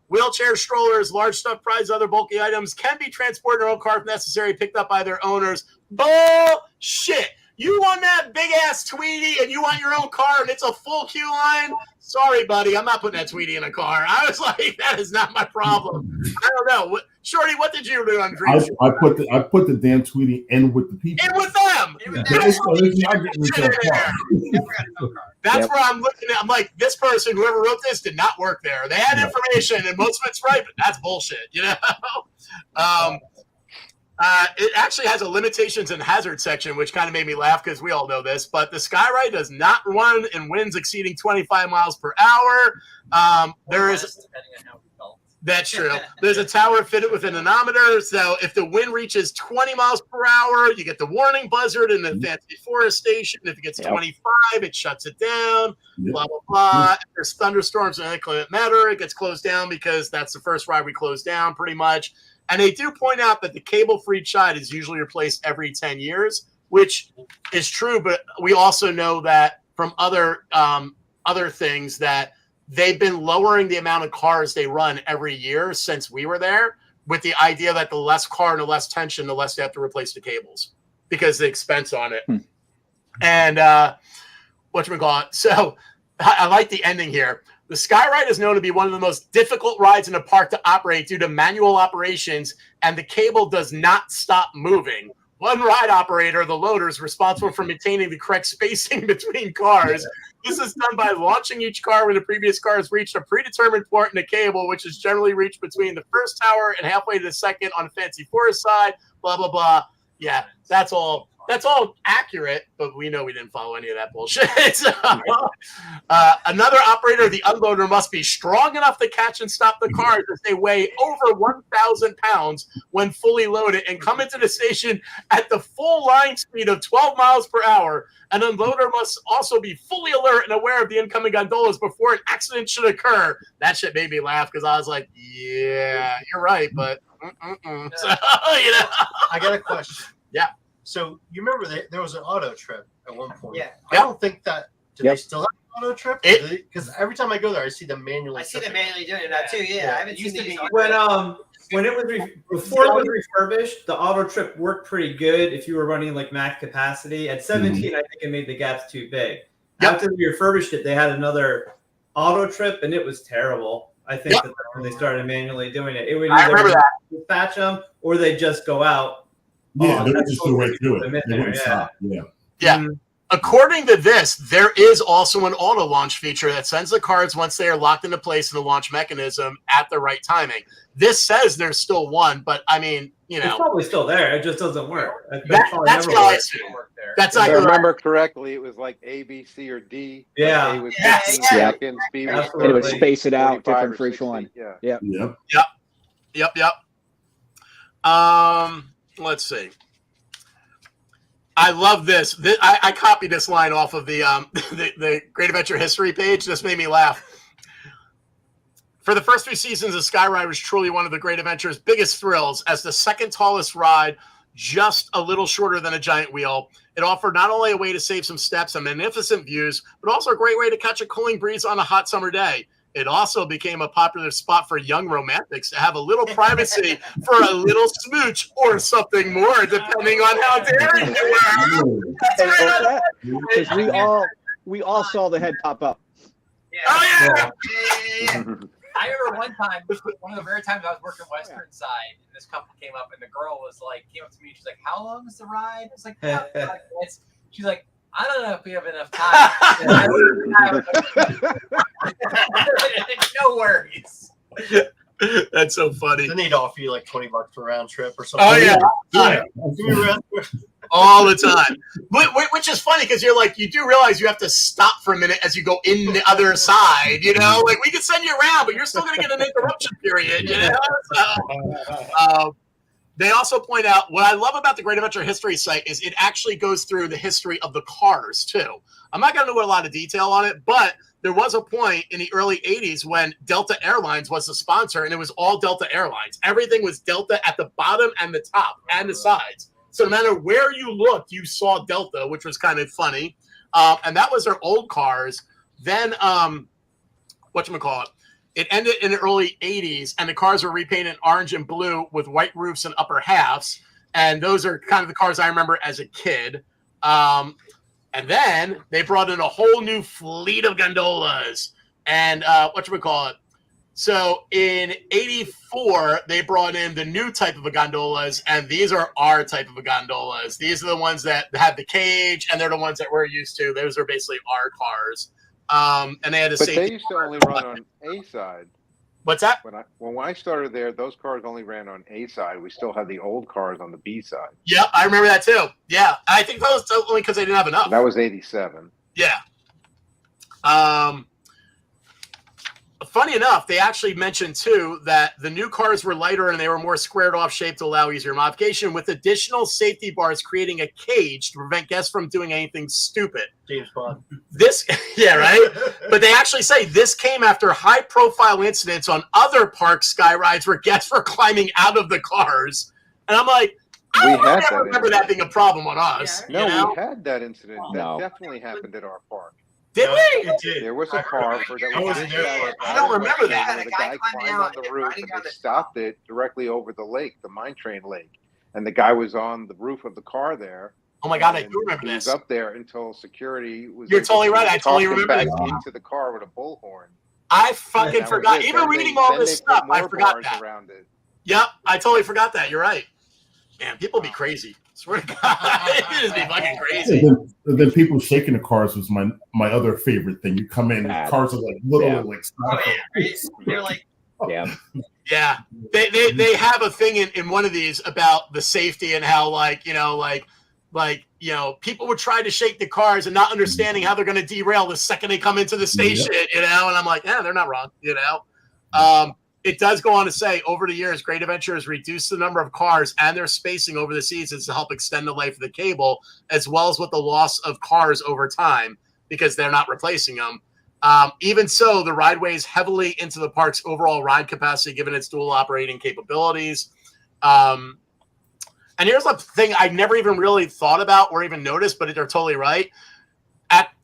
Wheelchair strollers, large stuffed prizes, other bulky items can be transported in their own car if necessary, picked up by their owners. Bullshit. You won that big ass Tweety and you want your own car and it's a full queue line? Sorry, buddy, I'm not putting that Tweety in a car. I was like, that is not my problem. I don't know. Shorty, what did you do on Dream? I put the damn Tweety in with the people. In with them. That's where I'm looking at. I'm like, this person, whoever wrote this, did not work there. They had information, and most of it's right, but that's bullshit, you know? It actually has a limitations and hazard section, which kind of made me laugh because we all know this. But the Skyride does not run in winds exceeding 25 miles per hour. There is. Depending on how we felt. That's true. There's a tower fitted with an anemometer, so if the wind reaches 20 miles per hour, you get the warning buzzard in the Fancy Forest Station. If it gets 25, it shuts it down. Blah blah blah. If there's thunderstorms and inclement matter, it gets closed down because that's the first ride we close down, pretty much. And they do point out that the cable for each side is usually replaced every 10 years, which is true. But we also know that from other things that they've been lowering the amount of cars they run every year since we were there, with the idea that the less car and the less tension, the less they have to replace the cables because the expense on it. And whatchamacallit. So I like the ending here. The Skyride is known to be one of the most difficult rides in the park to operate due to manual operations, and the cable does not stop moving. One ride operator, the loader, is responsible for maintaining the correct spacing between cars. This is done by launching each car when the previous car has reached a predetermined point in the cable, which is generally reached between the first tower and halfway to the second on the Fancy Forest side, blah, blah, blah. Yeah, that's all accurate, but we know we didn't follow any of that bullshit. So, another operator, the unloader, must be strong enough to catch and stop the cars as they weigh over 1,000 pounds when fully loaded and come into the station at the full line speed of 12 miles per hour. An unloader must also be fully alert and aware of the incoming gondolas before an accident should occur. That shit made me laugh because I was like, yeah, you're right, but So, you know. I got a question. Yeah. So you remember there was an auto trip at one point. Yeah. I don't think that. Do they still have an auto trip? It- Because every time I go there, I see them manually. I see them tripping. manually doing it now too. Yeah, I haven't It used seen to these be- When it was before it was refurbished, the auto trip worked pretty good if you were running like max capacity. At 17, I think it made the gaps too big. After they refurbished it, they had another auto trip, and it was terrible. I think that when they started manually doing it, it would either dispatch them or they just go out. Yeah, they would just go right through it. They wouldn't stop. Yeah. Yeah. According to this, there is also an auto launch feature that sends the cards once they are locked into place in the launch mechanism at the right timing. This says there's still one, but I mean, you know, It's probably still there. It just doesn't work. that's how I see it. That's If I like remember correctly, it was like A, B, C, or D. Yeah. Like A was Yes. 15 Yeah. seconds, B was And it would 30, space it out 45 different or for each 60. one. Yeah. Yep. Let's see. I love this. I copied this line off of the the Great Adventure History page. This made me laugh. For the first 3 seasons, the Skyride was truly one of the Great Adventure's biggest thrills. As the second tallest ride, just a little shorter than a giant wheel, it offered not only a way to save some steps and magnificent views, but also a great way to catch a cooling breeze on a hot summer day. It also became a popular spot for young romantics to have a little privacy for a little smooch or something more, depending on how daring you were. Because we all saw the head pop up. Oh yeah. I remember one time, one of the rare times I was working Western side, and this couple came up, and the girl came up to me, she's like, "How long is the ride?" I was like, "5 minutes." She's like, "I don't know if we have enough time." No worries. That's so funny. Then they'd offer you like $20 per round trip or something. Oh yeah. Yeah. All the time. Which is funny because you're like, you do realize you have to stop for a minute as you go in the other side, you know? Like, we can send you around, but you're still going to get an interruption period, you know? So, they also point out, what I love about the Great Adventure History site is it actually goes through the history of the cars, too. I'm not going to go into a lot of detail on it, but there was a point in the early 80s when Delta Airlines was the sponsor, and it was all Delta Airlines. Everything was Delta at the bottom and the top and the sides. So no matter where you looked, you saw Delta, which was kind of funny. And that was their old cars. Then, whatchamacallit, it ended in the early 80s, and the cars were repainted orange and blue with white roofs and upper halves. And those are kind of the cars I remember as a kid. And then they brought in a whole new fleet of gondolas. And whatchamacallit? So in 84, they brought in the new type of a gondolas, and these are our type of a gondolas. These are the ones that have the cage, and they're the ones that we're used to. Those are basically our cars. And they had a But safety. they used to only run on A side. What's that? When I started there, those cars only ran on A side. We still had the old cars on the B side. Yeah, I remember that too. Yeah, I think that was only because they didn't have enough. So that was 87. Yeah. Funny enough, they actually mentioned too that the new cars were lighter and they were more squared off shape to allow easier modification, with additional safety bars creating a cage to prevent guests from doing anything stupid. James Bond. This, yeah, right. But they actually say this came after high-profile incidents on other park sky rides where guests were climbing out of the cars, and I'm like, I don't remember that being a problem on us. No, you know? we had that incident. No. That definitely happened at our park. Did we? It did. There was a car that was I don't remember that. The guy climbed on the roof and they stopped it directly over the lake, the mine train lake. And the guy was on the roof of the car there. Oh my God, I do remember he this. was up there until security was. You're totally right. I totally remember back this. into the car with a bullhorn. I fucking forgot. Even Then reading they- all then this they put stuff, I more forgot bars that. around it. Yep, I totally forgot that. You're right. Man, people be crazy. Swear to God, it just be fucking crazy. And then people shaking the cars was my other favorite thing. You come in, cars are like little like. They're like. Yeah. Yeah, they have a thing in one of these about the safety and how people would try to shake the cars and not understanding how they're going to derail the second they come into the station, and I'm like, yeah, they're not wrong, It does go on to say, over the years, Great Adventure has reduced the number of cars and their spacing over the seasons to help extend the life of the cable, as well as with the loss of cars over time because they're not replacing them. Even so, the ride weighs heavily into the park's overall ride capacity, given its dual operating capabilities. And here's the thing I never even really thought about or even noticed, but they're totally right.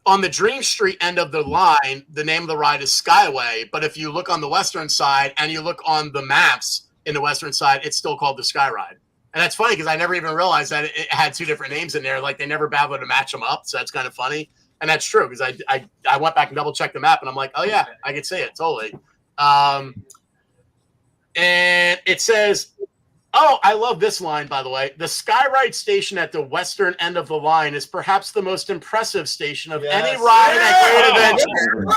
On the Dream Street end of the line, the name of the ride is Skyway. But if you look on the western side and you look on the maps in the western side, it's still called the Sky Ride. And that's funny because I never even realized that it had two different names in there. Like they never bothered to match them up. So that's kind of funny. And that's true because I went back and double checked the map and I'm like, oh yeah, I could see it totally. And it says, oh, I love this line, by the way. The Skyride station at the western end of the line is perhaps the most impressive station of any ride at Great Adventure.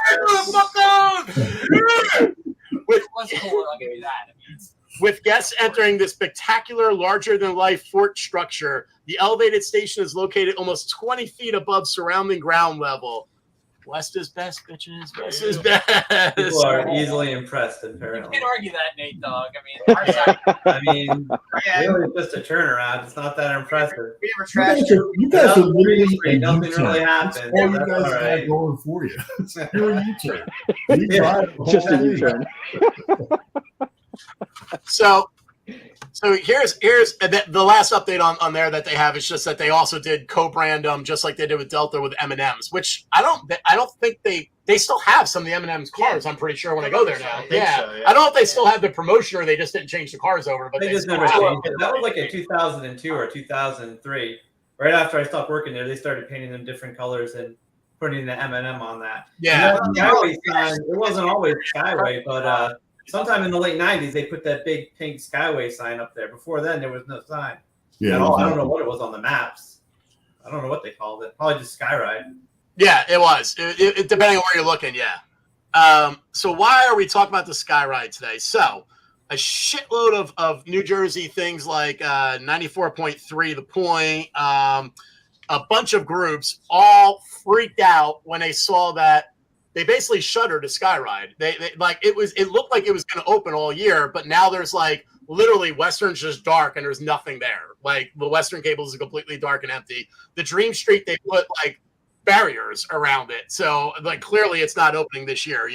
With guests entering this spectacular, larger-than-life fort structure, the elevated station is located almost 20 feet above surrounding ground level. West is best, bitches. West is best. People are easily impressed, apparently. You can't argue that, Nate Dogg. I mean, really, it's just a turnaround. It's not that impressive. We never trashed You guys are literally nothing really happened. All you That's guys all got right. going for you. You're a U-turn. Just a U-turn. So here's the last update on there that they have is just that they also did co-brand them just like they did with Delta with M&Ms, which I don't think they still have some of the M&Ms cars. I'm pretty sure when I go there now. I don't know if they still have the promotion or they just didn't change the cars over, but They just never changed it. That was like in 2002 or 2003. Right after I stopped working there, they started painting them different colors and putting the M&M on that. Yeah. And that Skyway sign, it wasn't always Skyway, but sometime in the late 90s, they put that big pink Skyway sign up there. Before then, there was no sign at all. I don't know what it was on the maps. I don't know what they called it. Probably just Skyride. Yeah, it was. It depending on where you're looking, yeah. So why are we talking about the Skyride today? So a shitload of New Jersey things like 94.3 The Point, a bunch of groups all freaked out when they saw that they basically shuttered a Skyride. They like it looked like it was going to open all year, but now there's like literally Western's just dark and there's nothing there. Like the Western cables is completely dark and empty. The Dream Street, they put like barriers around it, so like clearly it's not opening this year,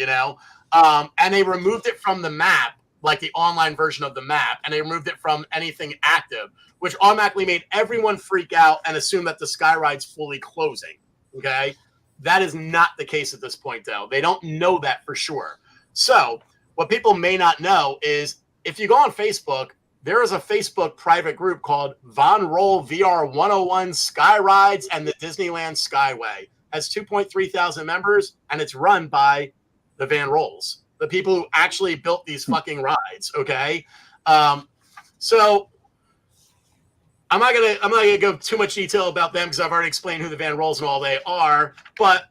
and they removed it from the map, like the online version of the map, and they removed it from anything active, which automatically made everyone freak out and assume that the Skyride's fully closing. Okay. That is not the case at this point, though. They don't know that for sure. So what people may not know is if you go on Facebook, there is a Facebook private group called Von Roll VR 101 Sky Rides and the Disneyland Skyway. Has 2.3 thousand members, and it's run by the Van Rolls, the people who actually built these fucking rides. Okay, so I'm not gonna go too much detail about them because I've already explained who the Van Rolls and all they are. But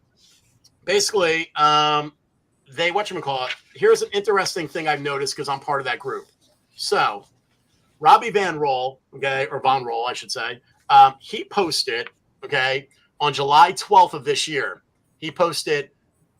basically, they whatchamacallit. Here's an interesting thing I've noticed because I'm part of that group. So Robbie Van Roll, okay, or Von Roll, I should say, he posted, okay, on July 12th of this year. He posted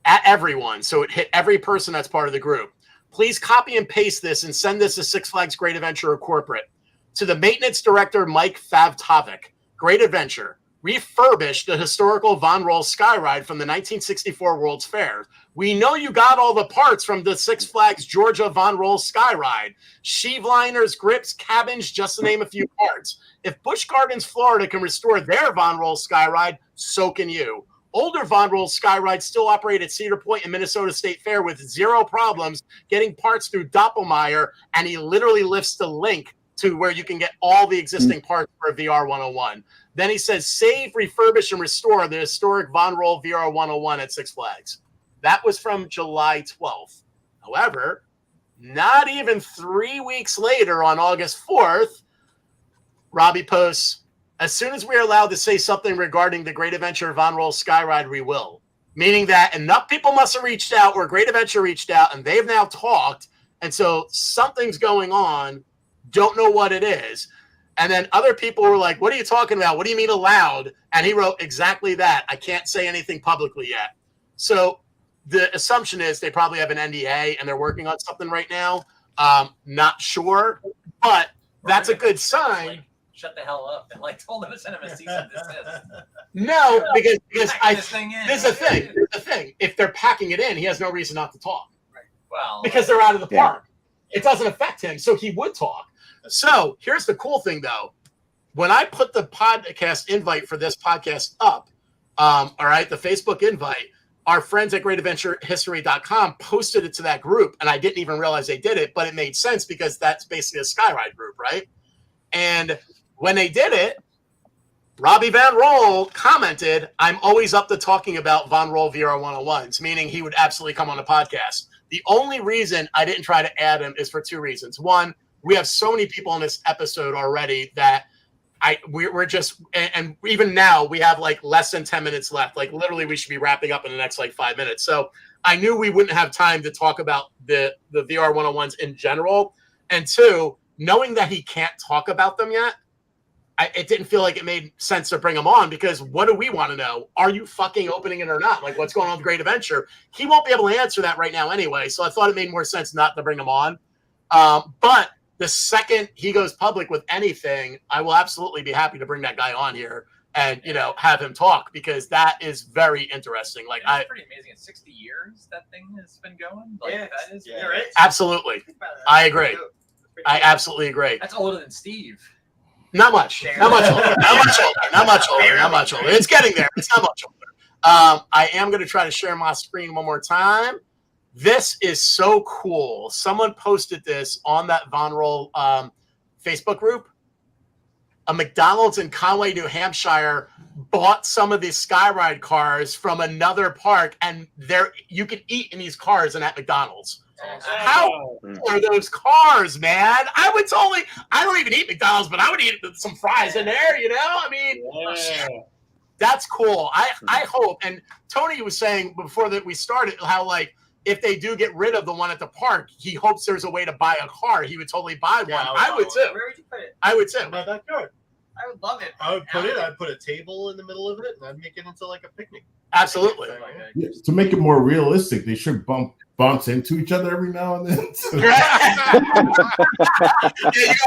at everyone, so it hit every person that's part of the group. Please copy and paste this and send this to Six Flags Great Adventure or corporate. To the maintenance director, Mike Favtovic, Great Adventure, refurbished the historical Von Roll Sky Ride from the 1964 World's Fair. We know you got all the parts from the Six Flags Georgia Von Roll Sky Ride. Sheave liners, grips, cabins, just to name a few parts. If Busch Gardens, Florida can restore their Von Roll Sky Ride, so can you. Older Von Roll Sky Rides still operate at Cedar Point and Minnesota State Fair with zero problems getting parts through Doppelmayr, and he literally lifts the link to where you can get all the existing parts for a VR 101. Then he says, save, refurbish, and restore the historic Von Roll VR 101 at Six Flags. That was from July 12th. However, not even 3 weeks later, on August 4th, Robbie posts, as soon as we're allowed to say something regarding the Great Adventure Von Roll Sky Ride, we will. Meaning that enough people must have reached out, or Great Adventure reached out, and they've now talked, and so something's going on. Don't know what it is. And then other people were like, what are you talking about? What do you mean allowed? And he wrote exactly that. I can't say anything publicly yet. So the assumption is they probably have an NDA and they're working on something right now. Not sure, but that's a good sign. Like, shut the hell up and told him to send him a cease and desist. No, because this is the thing. If they're packing it in, he has no reason not to talk. Right. Well, because they're out of the park. It doesn't affect him, so he would talk. So here's the cool thing, though. When I put the podcast invite for this podcast up, all right, the Facebook invite, our friends at GreatAdventureHistory.com posted it to that group, and I didn't even realize they did it, but it made sense because that's basically a Skyride group, right? And when they did it, Robbie Van Roll commented, I'm always up to talking about Von Roll VR 101s, meaning he would absolutely come on the podcast. The only reason I didn't try to add him is for two reasons. One, we have so many people on this episode already that we're just, and even now we have less than 10 minutes left. Literally we should be wrapping up in the next 5 minutes. So I knew we wouldn't have time to talk about the VR 101s in general. And two, knowing that he can't talk about them yet, it didn't feel like it made sense to bring him on, because what do we want to know? Are you fucking opening it or not? What's going on with Great Adventure? He won't be able to answer that right now anyway. So I thought it made more sense not to bring him on. But the second he goes public with anything, I will absolutely be happy to bring that guy on here and, have him talk, because that is very interesting. It's pretty amazing. In 60 years, that thing has been going. That is right. Absolutely. I agree. I absolutely agree. That's older than Steve. Not much. Not much older. Not much older. It's getting there. It's not much older. I am going to try to share my screen one more time. This is so cool. Someone posted this on that Von Roll Facebook group. A McDonald's in Conway, New Hampshire bought some of these Skyride cars from another park, and you can eat in these cars and at McDonald's. How are those cars, man? I don't even eat McDonald's, but I would eat some fries in there, That's cool. I hope. And Tony was saying before that we started how if they do get rid of the one at the park, he hopes there's a way to buy a car. He would totally buy one. I would too. Where would you put it? I would too. My backyard. I would love it. I'd put a table in the middle of it, and I'd make it into a picnic. Absolutely. Yeah, to make it more realistic, they should bounce into each other every now and then. Yeah, you got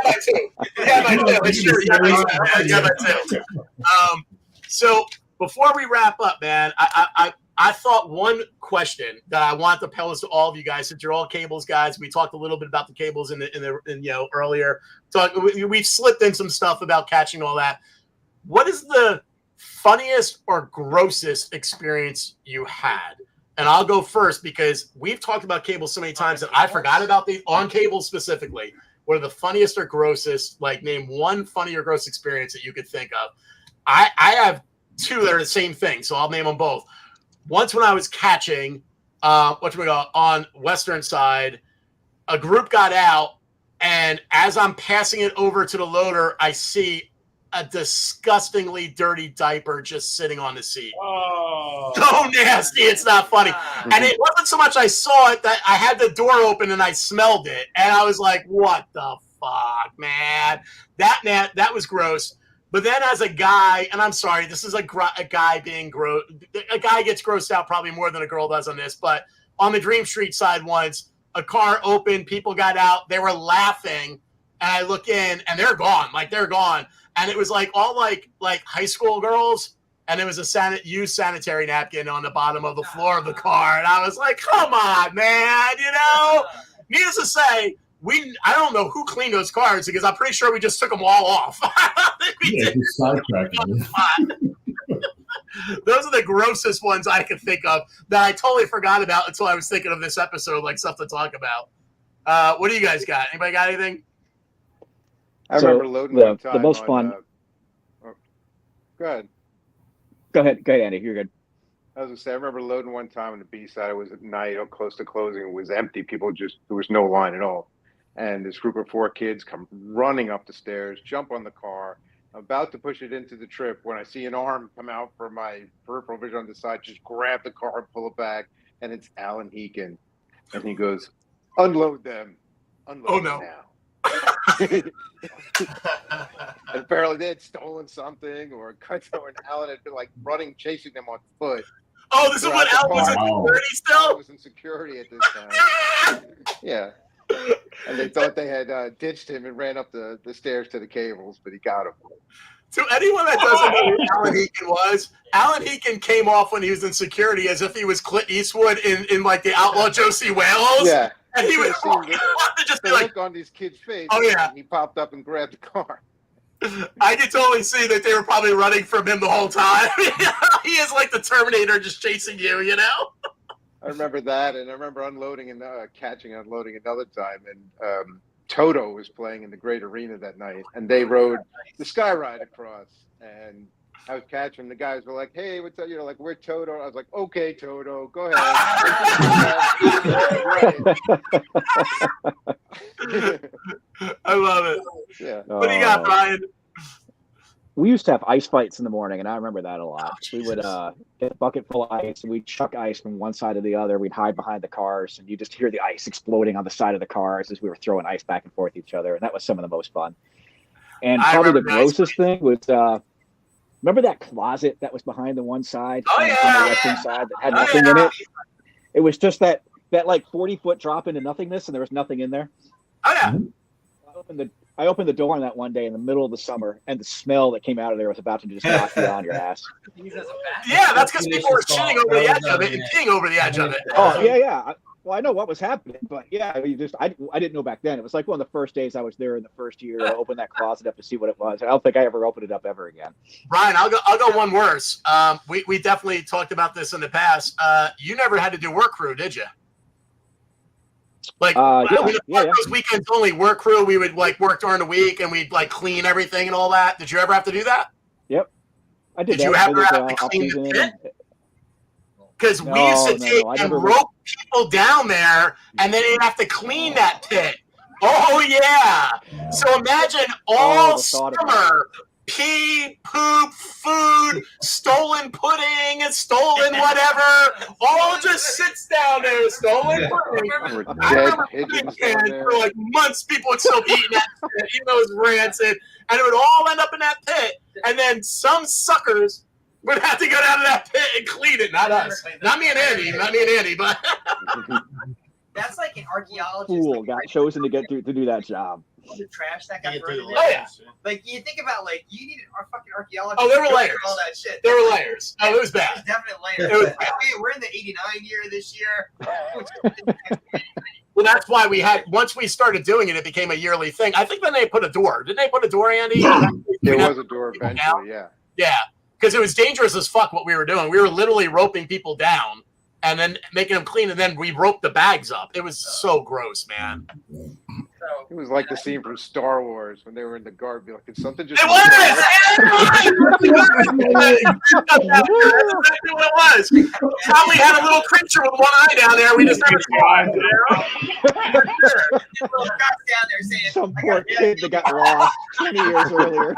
that too. You got that too. So before we wrap up, man, I thought one question that I want to pose to all of you guys, since you're all cables guys. We talked a little bit about the cables in earlier. We've slipped in some stuff about catching all that. What is the funniest or grossest experience you had? And I'll go first because we've talked about cables so many times that I forgot about the on cables specifically. what are the funniest or grossest, like name one funny or gross experience that you could think of. I have two that are the same thing, so I'll name them both. Once when I was catching, on Western side, a group got out, and as I'm passing it over to the loader, I see a disgustingly dirty diaper just sitting on the seat. Oh. So nasty, it's not funny. And it wasn't so much I saw it that I had the door open and I smelled it, and I was like, "What the fuck, man?" That was gross. But then as a guy, and I'm sorry, this is a guy being gross. A guy gets grossed out probably more than a girl does on this. But on the Dream Street side once, a car opened, people got out, they were laughing, and I look in, and they're gone. Like, they're gone. And it was like all like high school girls, and it was a used sanitary napkin on the bottom of the floor of the car. And I was like, come on, man, you know? Needless to say, I don't know who cleaned those cars because I'm pretty sure we just took them all off. Those are the grossest ones I could think of that I totally forgot about until I was thinking of this episode, like stuff to talk about. What do you guys got? Anybody got anything? I remember loading one time the most on, fun. Go ahead. Go ahead, Andy. You're good. I was gonna say, I remember loading one time on the B side. It was at night, close to closing. It was empty. There was no line at all. And this group of 4 kids come running up the stairs, jump on the car. I'm about to push it into the trip when I see an arm come out from my peripheral vision on the side, just grab the car and pull it back. And it's Alan Heekin. And he goes, "Unload them. Unload them now." And apparently they had stolen something, or Alan had been like running, chasing them on foot. Oh, this is when Alan was in security still? Alan was in security at this time. Yeah. And they thought they had ditched him and ran up the stairs to the cables, but he got him. To anyone that doesn't know who Alan Heekin was, Alan Heekin came off when he was in security as if he was Clint Eastwood in like the Outlaw Josie Wales. Yeah. And he was just be like, look on these kids' face. Oh, yeah. And he popped up and grabbed the car. I could totally see that they were probably running from him the whole time. He is like the Terminator just chasing you, you know? I remember that, and I remember unloading another time, and Toto was playing in the Great Arena that night, and they rode the Sky Ride across, and I was catching. The guys were like, "Hey, what's up?" You know, like, "We're Toto." I was like, "Okay, Toto, go ahead." I love it. Yeah. What do you got, Brian? We used to have ice fights in the morning, and I remember that a lot. We would get a bucket full of ice, and we'd chuck ice from one side to the other. We'd hide behind the cars, and you just hear the ice exploding on the side of the cars as we were throwing ice back and forth at each other, and that was some of the most fun. And probably the grossest thing was, remember that closet that was behind the one side, on the western side, that had nothing in it? It was just that like 40-foot drop into nothingness, and there was nothing in there. Oh, yeah. I opened the door on that one day in the middle of the summer, and the smell that came out of there was about to just knock you on your ass. Yeah, that's because people were shitting over the edge of it and peeing over the edge of it. Oh, yeah. Well, I know what was happening, but yeah, I didn't know back then. It was like one of the first days I was there in the first year. I opened that closet up to see what it was. I don't think I ever opened it up ever again. Brian, I'll go one worse. We definitely talked about this in the past. You never had to do work crew, did you? Like, those weekends only work crew. We would like work during the week, and we'd like clean everything and all that. Did you ever have to do that? Yep, I did. Did you ever have to clean the pit? Because we used to take and rope people down there, and then they'd have to clean that pit. Oh yeah! So imagine all summer. Pee, poop, food, stolen pudding, stolen whatever, all just sits down there, stolen pudding. I remember for like months, people would still be eating that shit, even though it was rancid, and it would all end up in that pit, and then some suckers would have to go down to that pit and clean it, not us. Not me and Andy, but... That's like an archaeologist. Fool got chosen to do that job. The trash that got thrown in there. Oh yeah. Like you think about you needed our fucking archaeologists. Oh, there were layers. All that shit. There were layers. Oh, it was bad. It was definite layers. We're in the '89 year this year. Well, that's why once we started doing it, it became a yearly thing. I think then they put a door. Didn't they put a door, Andy? There was a door eventually, yeah. Yeah, because it was dangerous as fuck what we were doing. We were literally roping people down and then making them clean, and then we roped the bags up. It was so gross, man. It It was like the scene from Star Wars when they were in the guard. Be like, did something just? It was. That's exactly what it was. Probably had a little creature with one eye down there. We just never saw it. Little guys down there saying, Some poor kid that got lost 20 years earlier.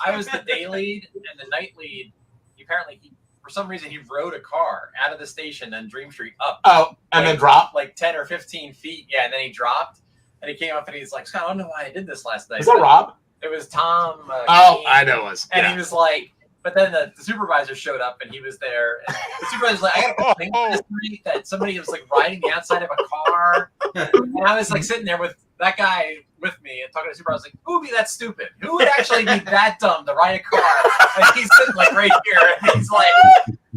I was the day lead, and the night lead, apparently, for some reason, he rode a car out of the station on Dream Street up. Oh, and then dropped? Like 10 or 15 feet. Yeah, and then he dropped, and he came up, and he's like, Scott, I don't know why I did this last night. Was that Rob? It was Tom. Oh, King, I know it was. And he was like, but then the supervisor showed up, and he was there. And the supervisor's like, I got a complaint this week that somebody was like riding the outside of a car. And I was like sitting there with that guy with me and talking to the supervisor. I was like, who would be that stupid? Who would actually be that dumb to ride a car? And he's sitting like right here, and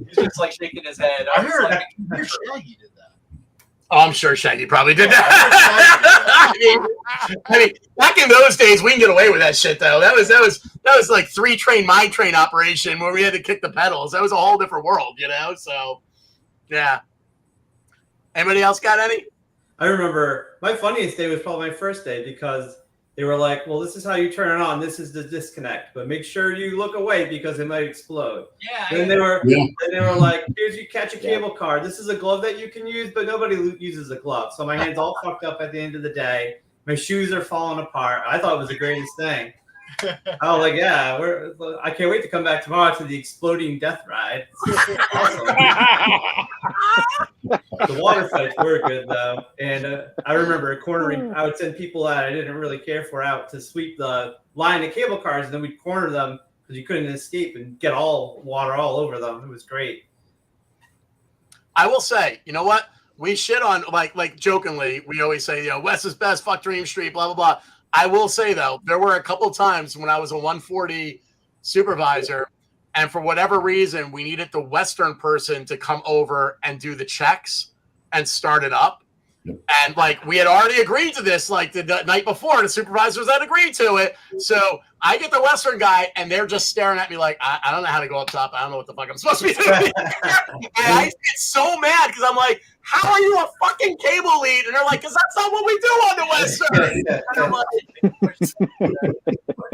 he's just like shaking his head. I was heard like, Shaggy did that. Oh, I'm sure Shaggy probably did that. I mean, back in those days, we can get away with that shit, though. That was like 3-train, my train operation where we had to kick the pedals. That was a whole different world, you know. So, yeah. Anybody else got any? I remember my funniest day was probably my first day because they were like, well, this is how you turn it on. This is the disconnect, but make sure you look away because it might explode. Yeah. And they were like, here's you catch a cable car. This is a glove that you can use, but nobody uses a glove. So my hand's all fucked up at the end of the day. My shoes are falling apart. I thought it was the greatest thing. I was like, yeah, I can't wait to come back tomorrow to the exploding death ride. Awesome. The water fights were good though, and I remember cornering. I would send people out I didn't really care for out to sweep the line of cable cars, and then we'd corner them because you couldn't escape and get all water all over them. It was great. I will say, you know what? We shit on like jokingly. We always say, you know, West is best. Fuck Dream Street. Blah blah blah. I will say though, there were a couple times when I was a 140 supervisor, and for whatever reason, we needed the Western person to come over and do the checks and start it up. And like we had already agreed to this, like the night before, the supervisors had agreed to it. So I get the Western guy, and they're just staring at me like, I don't know how to go up top. I don't know what the fuck I'm supposed to be doing. And I get so mad because I'm like, how are you a fucking cable lead? And they're like, because that's not what we do on the Western. And I'm like,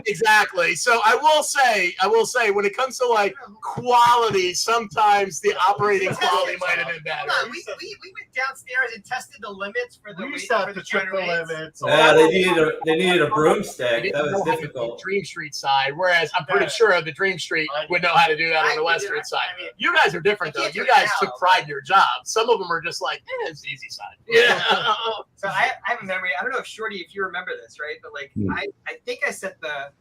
exactly. So I will say, when it comes to like quality, sometimes the operating quality might have been better. Hold on, we went downstairs and tested the limits for the We used to have for to the check the train rates. limits. Yeah, they needed a broomstick. That was difficult. Dream Street side, whereas I'm pretty sure the Dream Street would know how to do that on the Western side. You guys are different though. You guys took pride in your job. Some of them are just like, it's the easy side. Yeah. So I have a memory. I don't know if Shorty, if you remember this, right? But like I think I set the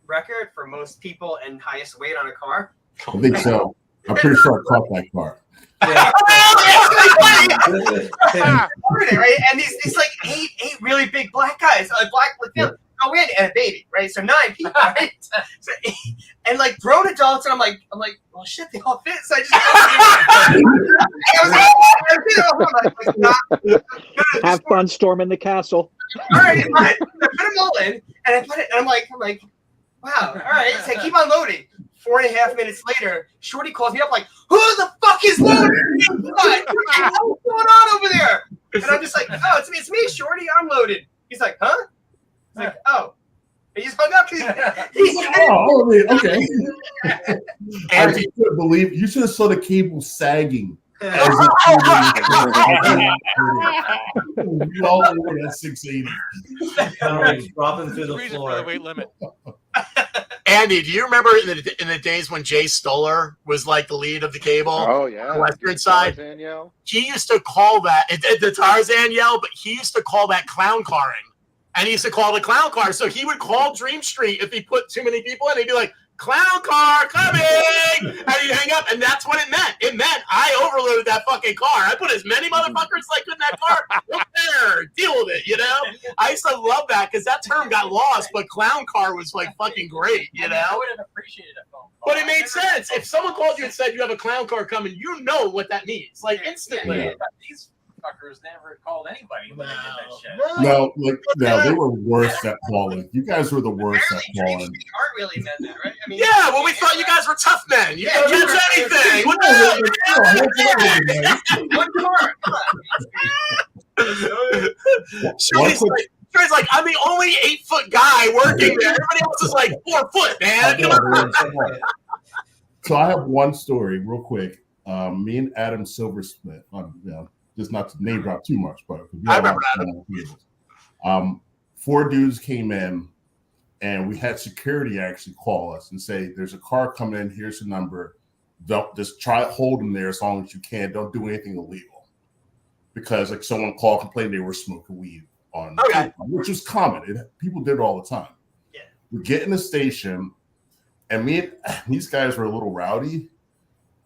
record for most people and highest weight on a car. I think so. I'm pretty sure I caught that car. Yeah. Right? And these like eight really big black guys, go in and a baby, right? So 9 people, right? So, and like grown adults, and I'm like, well, shit, they all fit. So I just Have fun storming the castle. all right, I put them all in, and I put it, and I'm like, wow, all right. So I keep on loading. 4.5 minutes later, Shorty calls me up like, who the fuck is loading? What's going on over there? And I'm just like, oh, it's me, Shorty. I'm loaded. He's like, huh? He's like, oh. And he's hung up. Okay. I just couldn't believe you should have saw the cable sagging. We all over that 680. Dropping through the Reason floor. for the weight limit. Andy, do you remember in the days when Jay Stoller was like the lead of the cable? Oh yeah, Western side. Tarzan yell. He used to call that the Tarzan yell, but he used to call that clown carring, and he used to call it clown car. So he would call Dream Street if he put too many people in. He'd be like, "Clown car coming," and he'd hang up, and that's what it meant. It meant I overloaded that fucking car. I put as many motherfuckers as I could in that car. Look there, deal with it, you know. I used to love that because that term got lost, but clown car was like fucking great, you know. I would have appreciated a phone call. But it made sense. If someone called you and said you have a clown car coming, you know what that means, like instantly. Yeah, but these fuckers never called anybody when they did that shit. No, they were worse at calling. You guys were the worst at Dream calling. Street aren't really men then, right? I mean, Yeah, well, we thought you guys were tough men. You don't catch anything. What the hell? One car. Come on. Shirley's like, I'm the only 8-foot guy working there. Everybody else is like 4 foot, man. Come on. So I have one story real quick. Me and Adam Silversmith, just not to name drop too much, but I remember Adam. 4 dudes came in, and we had security actually call us and say, "There's a car coming in. Here's the number. Don't just try to hold them there as long as you can. Don't do anything illegal." Because like someone called, complained they were smoking weed on, which was common. People did it all the time. Yeah. We get in the station, and these guys were a little rowdy.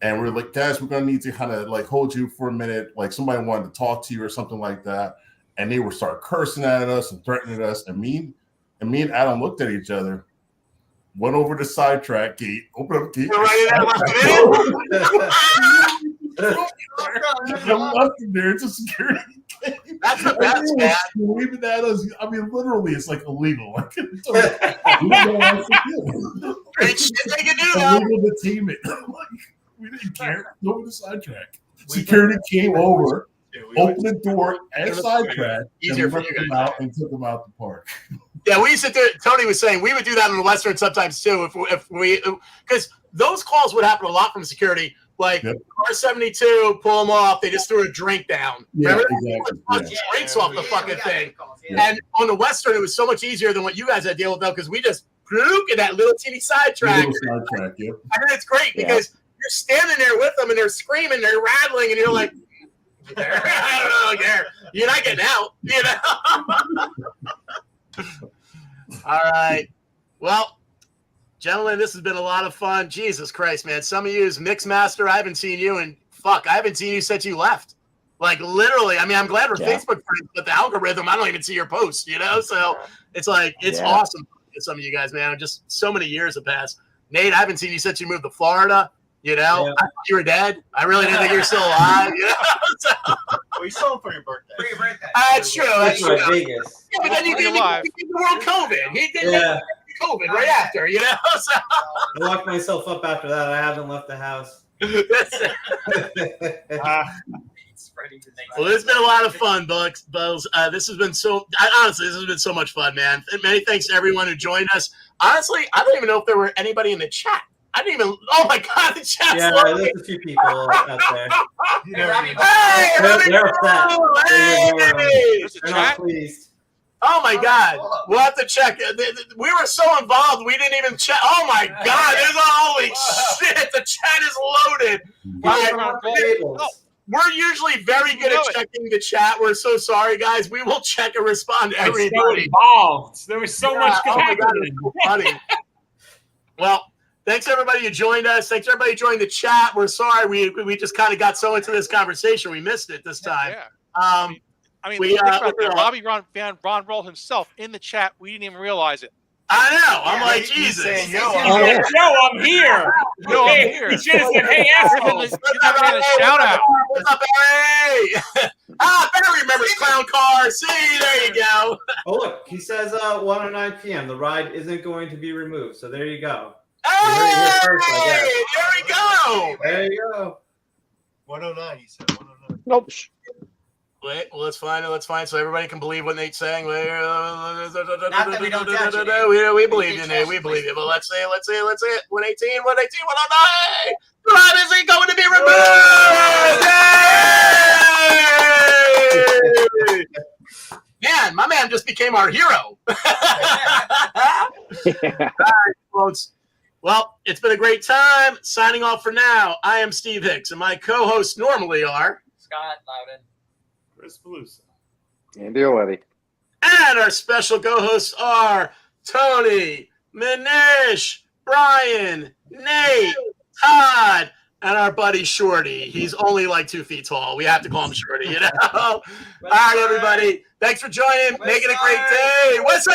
And we're like, guys, we're gonna need to kind of like hold you for a minute. Like somebody wanted to talk to you or something like that. And they would start cursing at us and threatening us. And me and Adam looked at each other, went over the sidetrack gate, opened up the gate. Left him there. It's a security gate. That's the best, man. Waving at us. I mean, literally, it's like illegal. Like, Great shit they can do now. Illegal to team it. We didn't care. Go over the sidetrack. Security came over, opened the door and sidetrack, Easier and for let you them guys. out and took them out the park. Yeah, we used to do. Tony was saying we would do that in the Western sometimes too. If we because those calls would happen a lot from security. Like R72, pull them off. They just threw a drink down. Yeah, Remember? exactly. Drinks off the fucking thing. Yeah. And on the Western, it was so much easier than what you guys had to deal with though, because we just look at that little teeny sidetrack. Sidetrack, yep. I mean, it's great because you're standing there with them and they're screaming, they're rattling, and you're like, I don't know, you're not getting out, you know. All right. Well, gentlemen, this has been a lot of fun. Jesus Christ, man. Some of you is Mixmaster. I haven't seen you, and I haven't seen you since you left. Like, literally. I mean, I'm glad we're Facebook friends, but the algorithm, I don't even see your posts, you know? So it's like, it's awesome to some of you guys, man. Just so many years have passed. Nate, I haven't seen you since you moved to Florida. You know, I thought you were dead. I really didn't think you were still alive. You know? So, We saw him for your birthday. that's true. That's true. Vegas. Yeah, but then you did the world COVID. He did COVID right after, you know? So. I locked myself up after that. I haven't left the house. Well, it's been a lot of fun, Buzz. This has been honestly, this has been so much fun, man. And many thanks to everyone who joined us. Honestly, I don't even know if there were anybody in the chat. I didn't even. Oh my God, the chat's there's a few people out there. They're upset. They're not pleased. Oh my God, we'll have to check. We were so involved, we didn't even check. Oh my God, holy shit, the chat is loaded. We're usually very good at checking the chat. We're so sorry, guys. We will check and respond to everybody. So involved. There was so much happening. God, it was so funny. Well. Thanks everybody who joined us. Thanks everybody who joined the chat. We're sorry we just kind of got so into this conversation we missed it this time. Yeah. I mean, think about that. Robbie Van Roll himself in the chat. We didn't even realize it. I know. I'm like, Jesus. Saying, Yo, I'm here. Yo, I'm here. He should have said, hey, assholes. Shout out. What's up, Barry? Barry remembers Clown Car. See, there you go. Oh, look. He says 1:09 p.m. The ride isn't going to be removed. So there you go. Hey, there we go. There you go. 109, he said 109. Nope. Wait, well, let's find it. Let's find so everybody can believe what Nate's saying. Not that we don't judge you, we believe you, Nate. We believe you. But let's see it. 118, 109. The ride isn't going to be removed. Man, my man just became our hero. All right, folks. Well, it's been a great time. Signing off for now. I am Steve Hicks, and my co-hosts normally are Scott Loudon, Chris Peluso, Andy Auletti. And our special co-hosts are Tony, Manish, Brian, Nate, Todd, and our buddy Shorty. He's only like 2 feet tall. We have to call him Shorty, you know? All right, everybody. Thanks for joining. Make it a great day. What's up?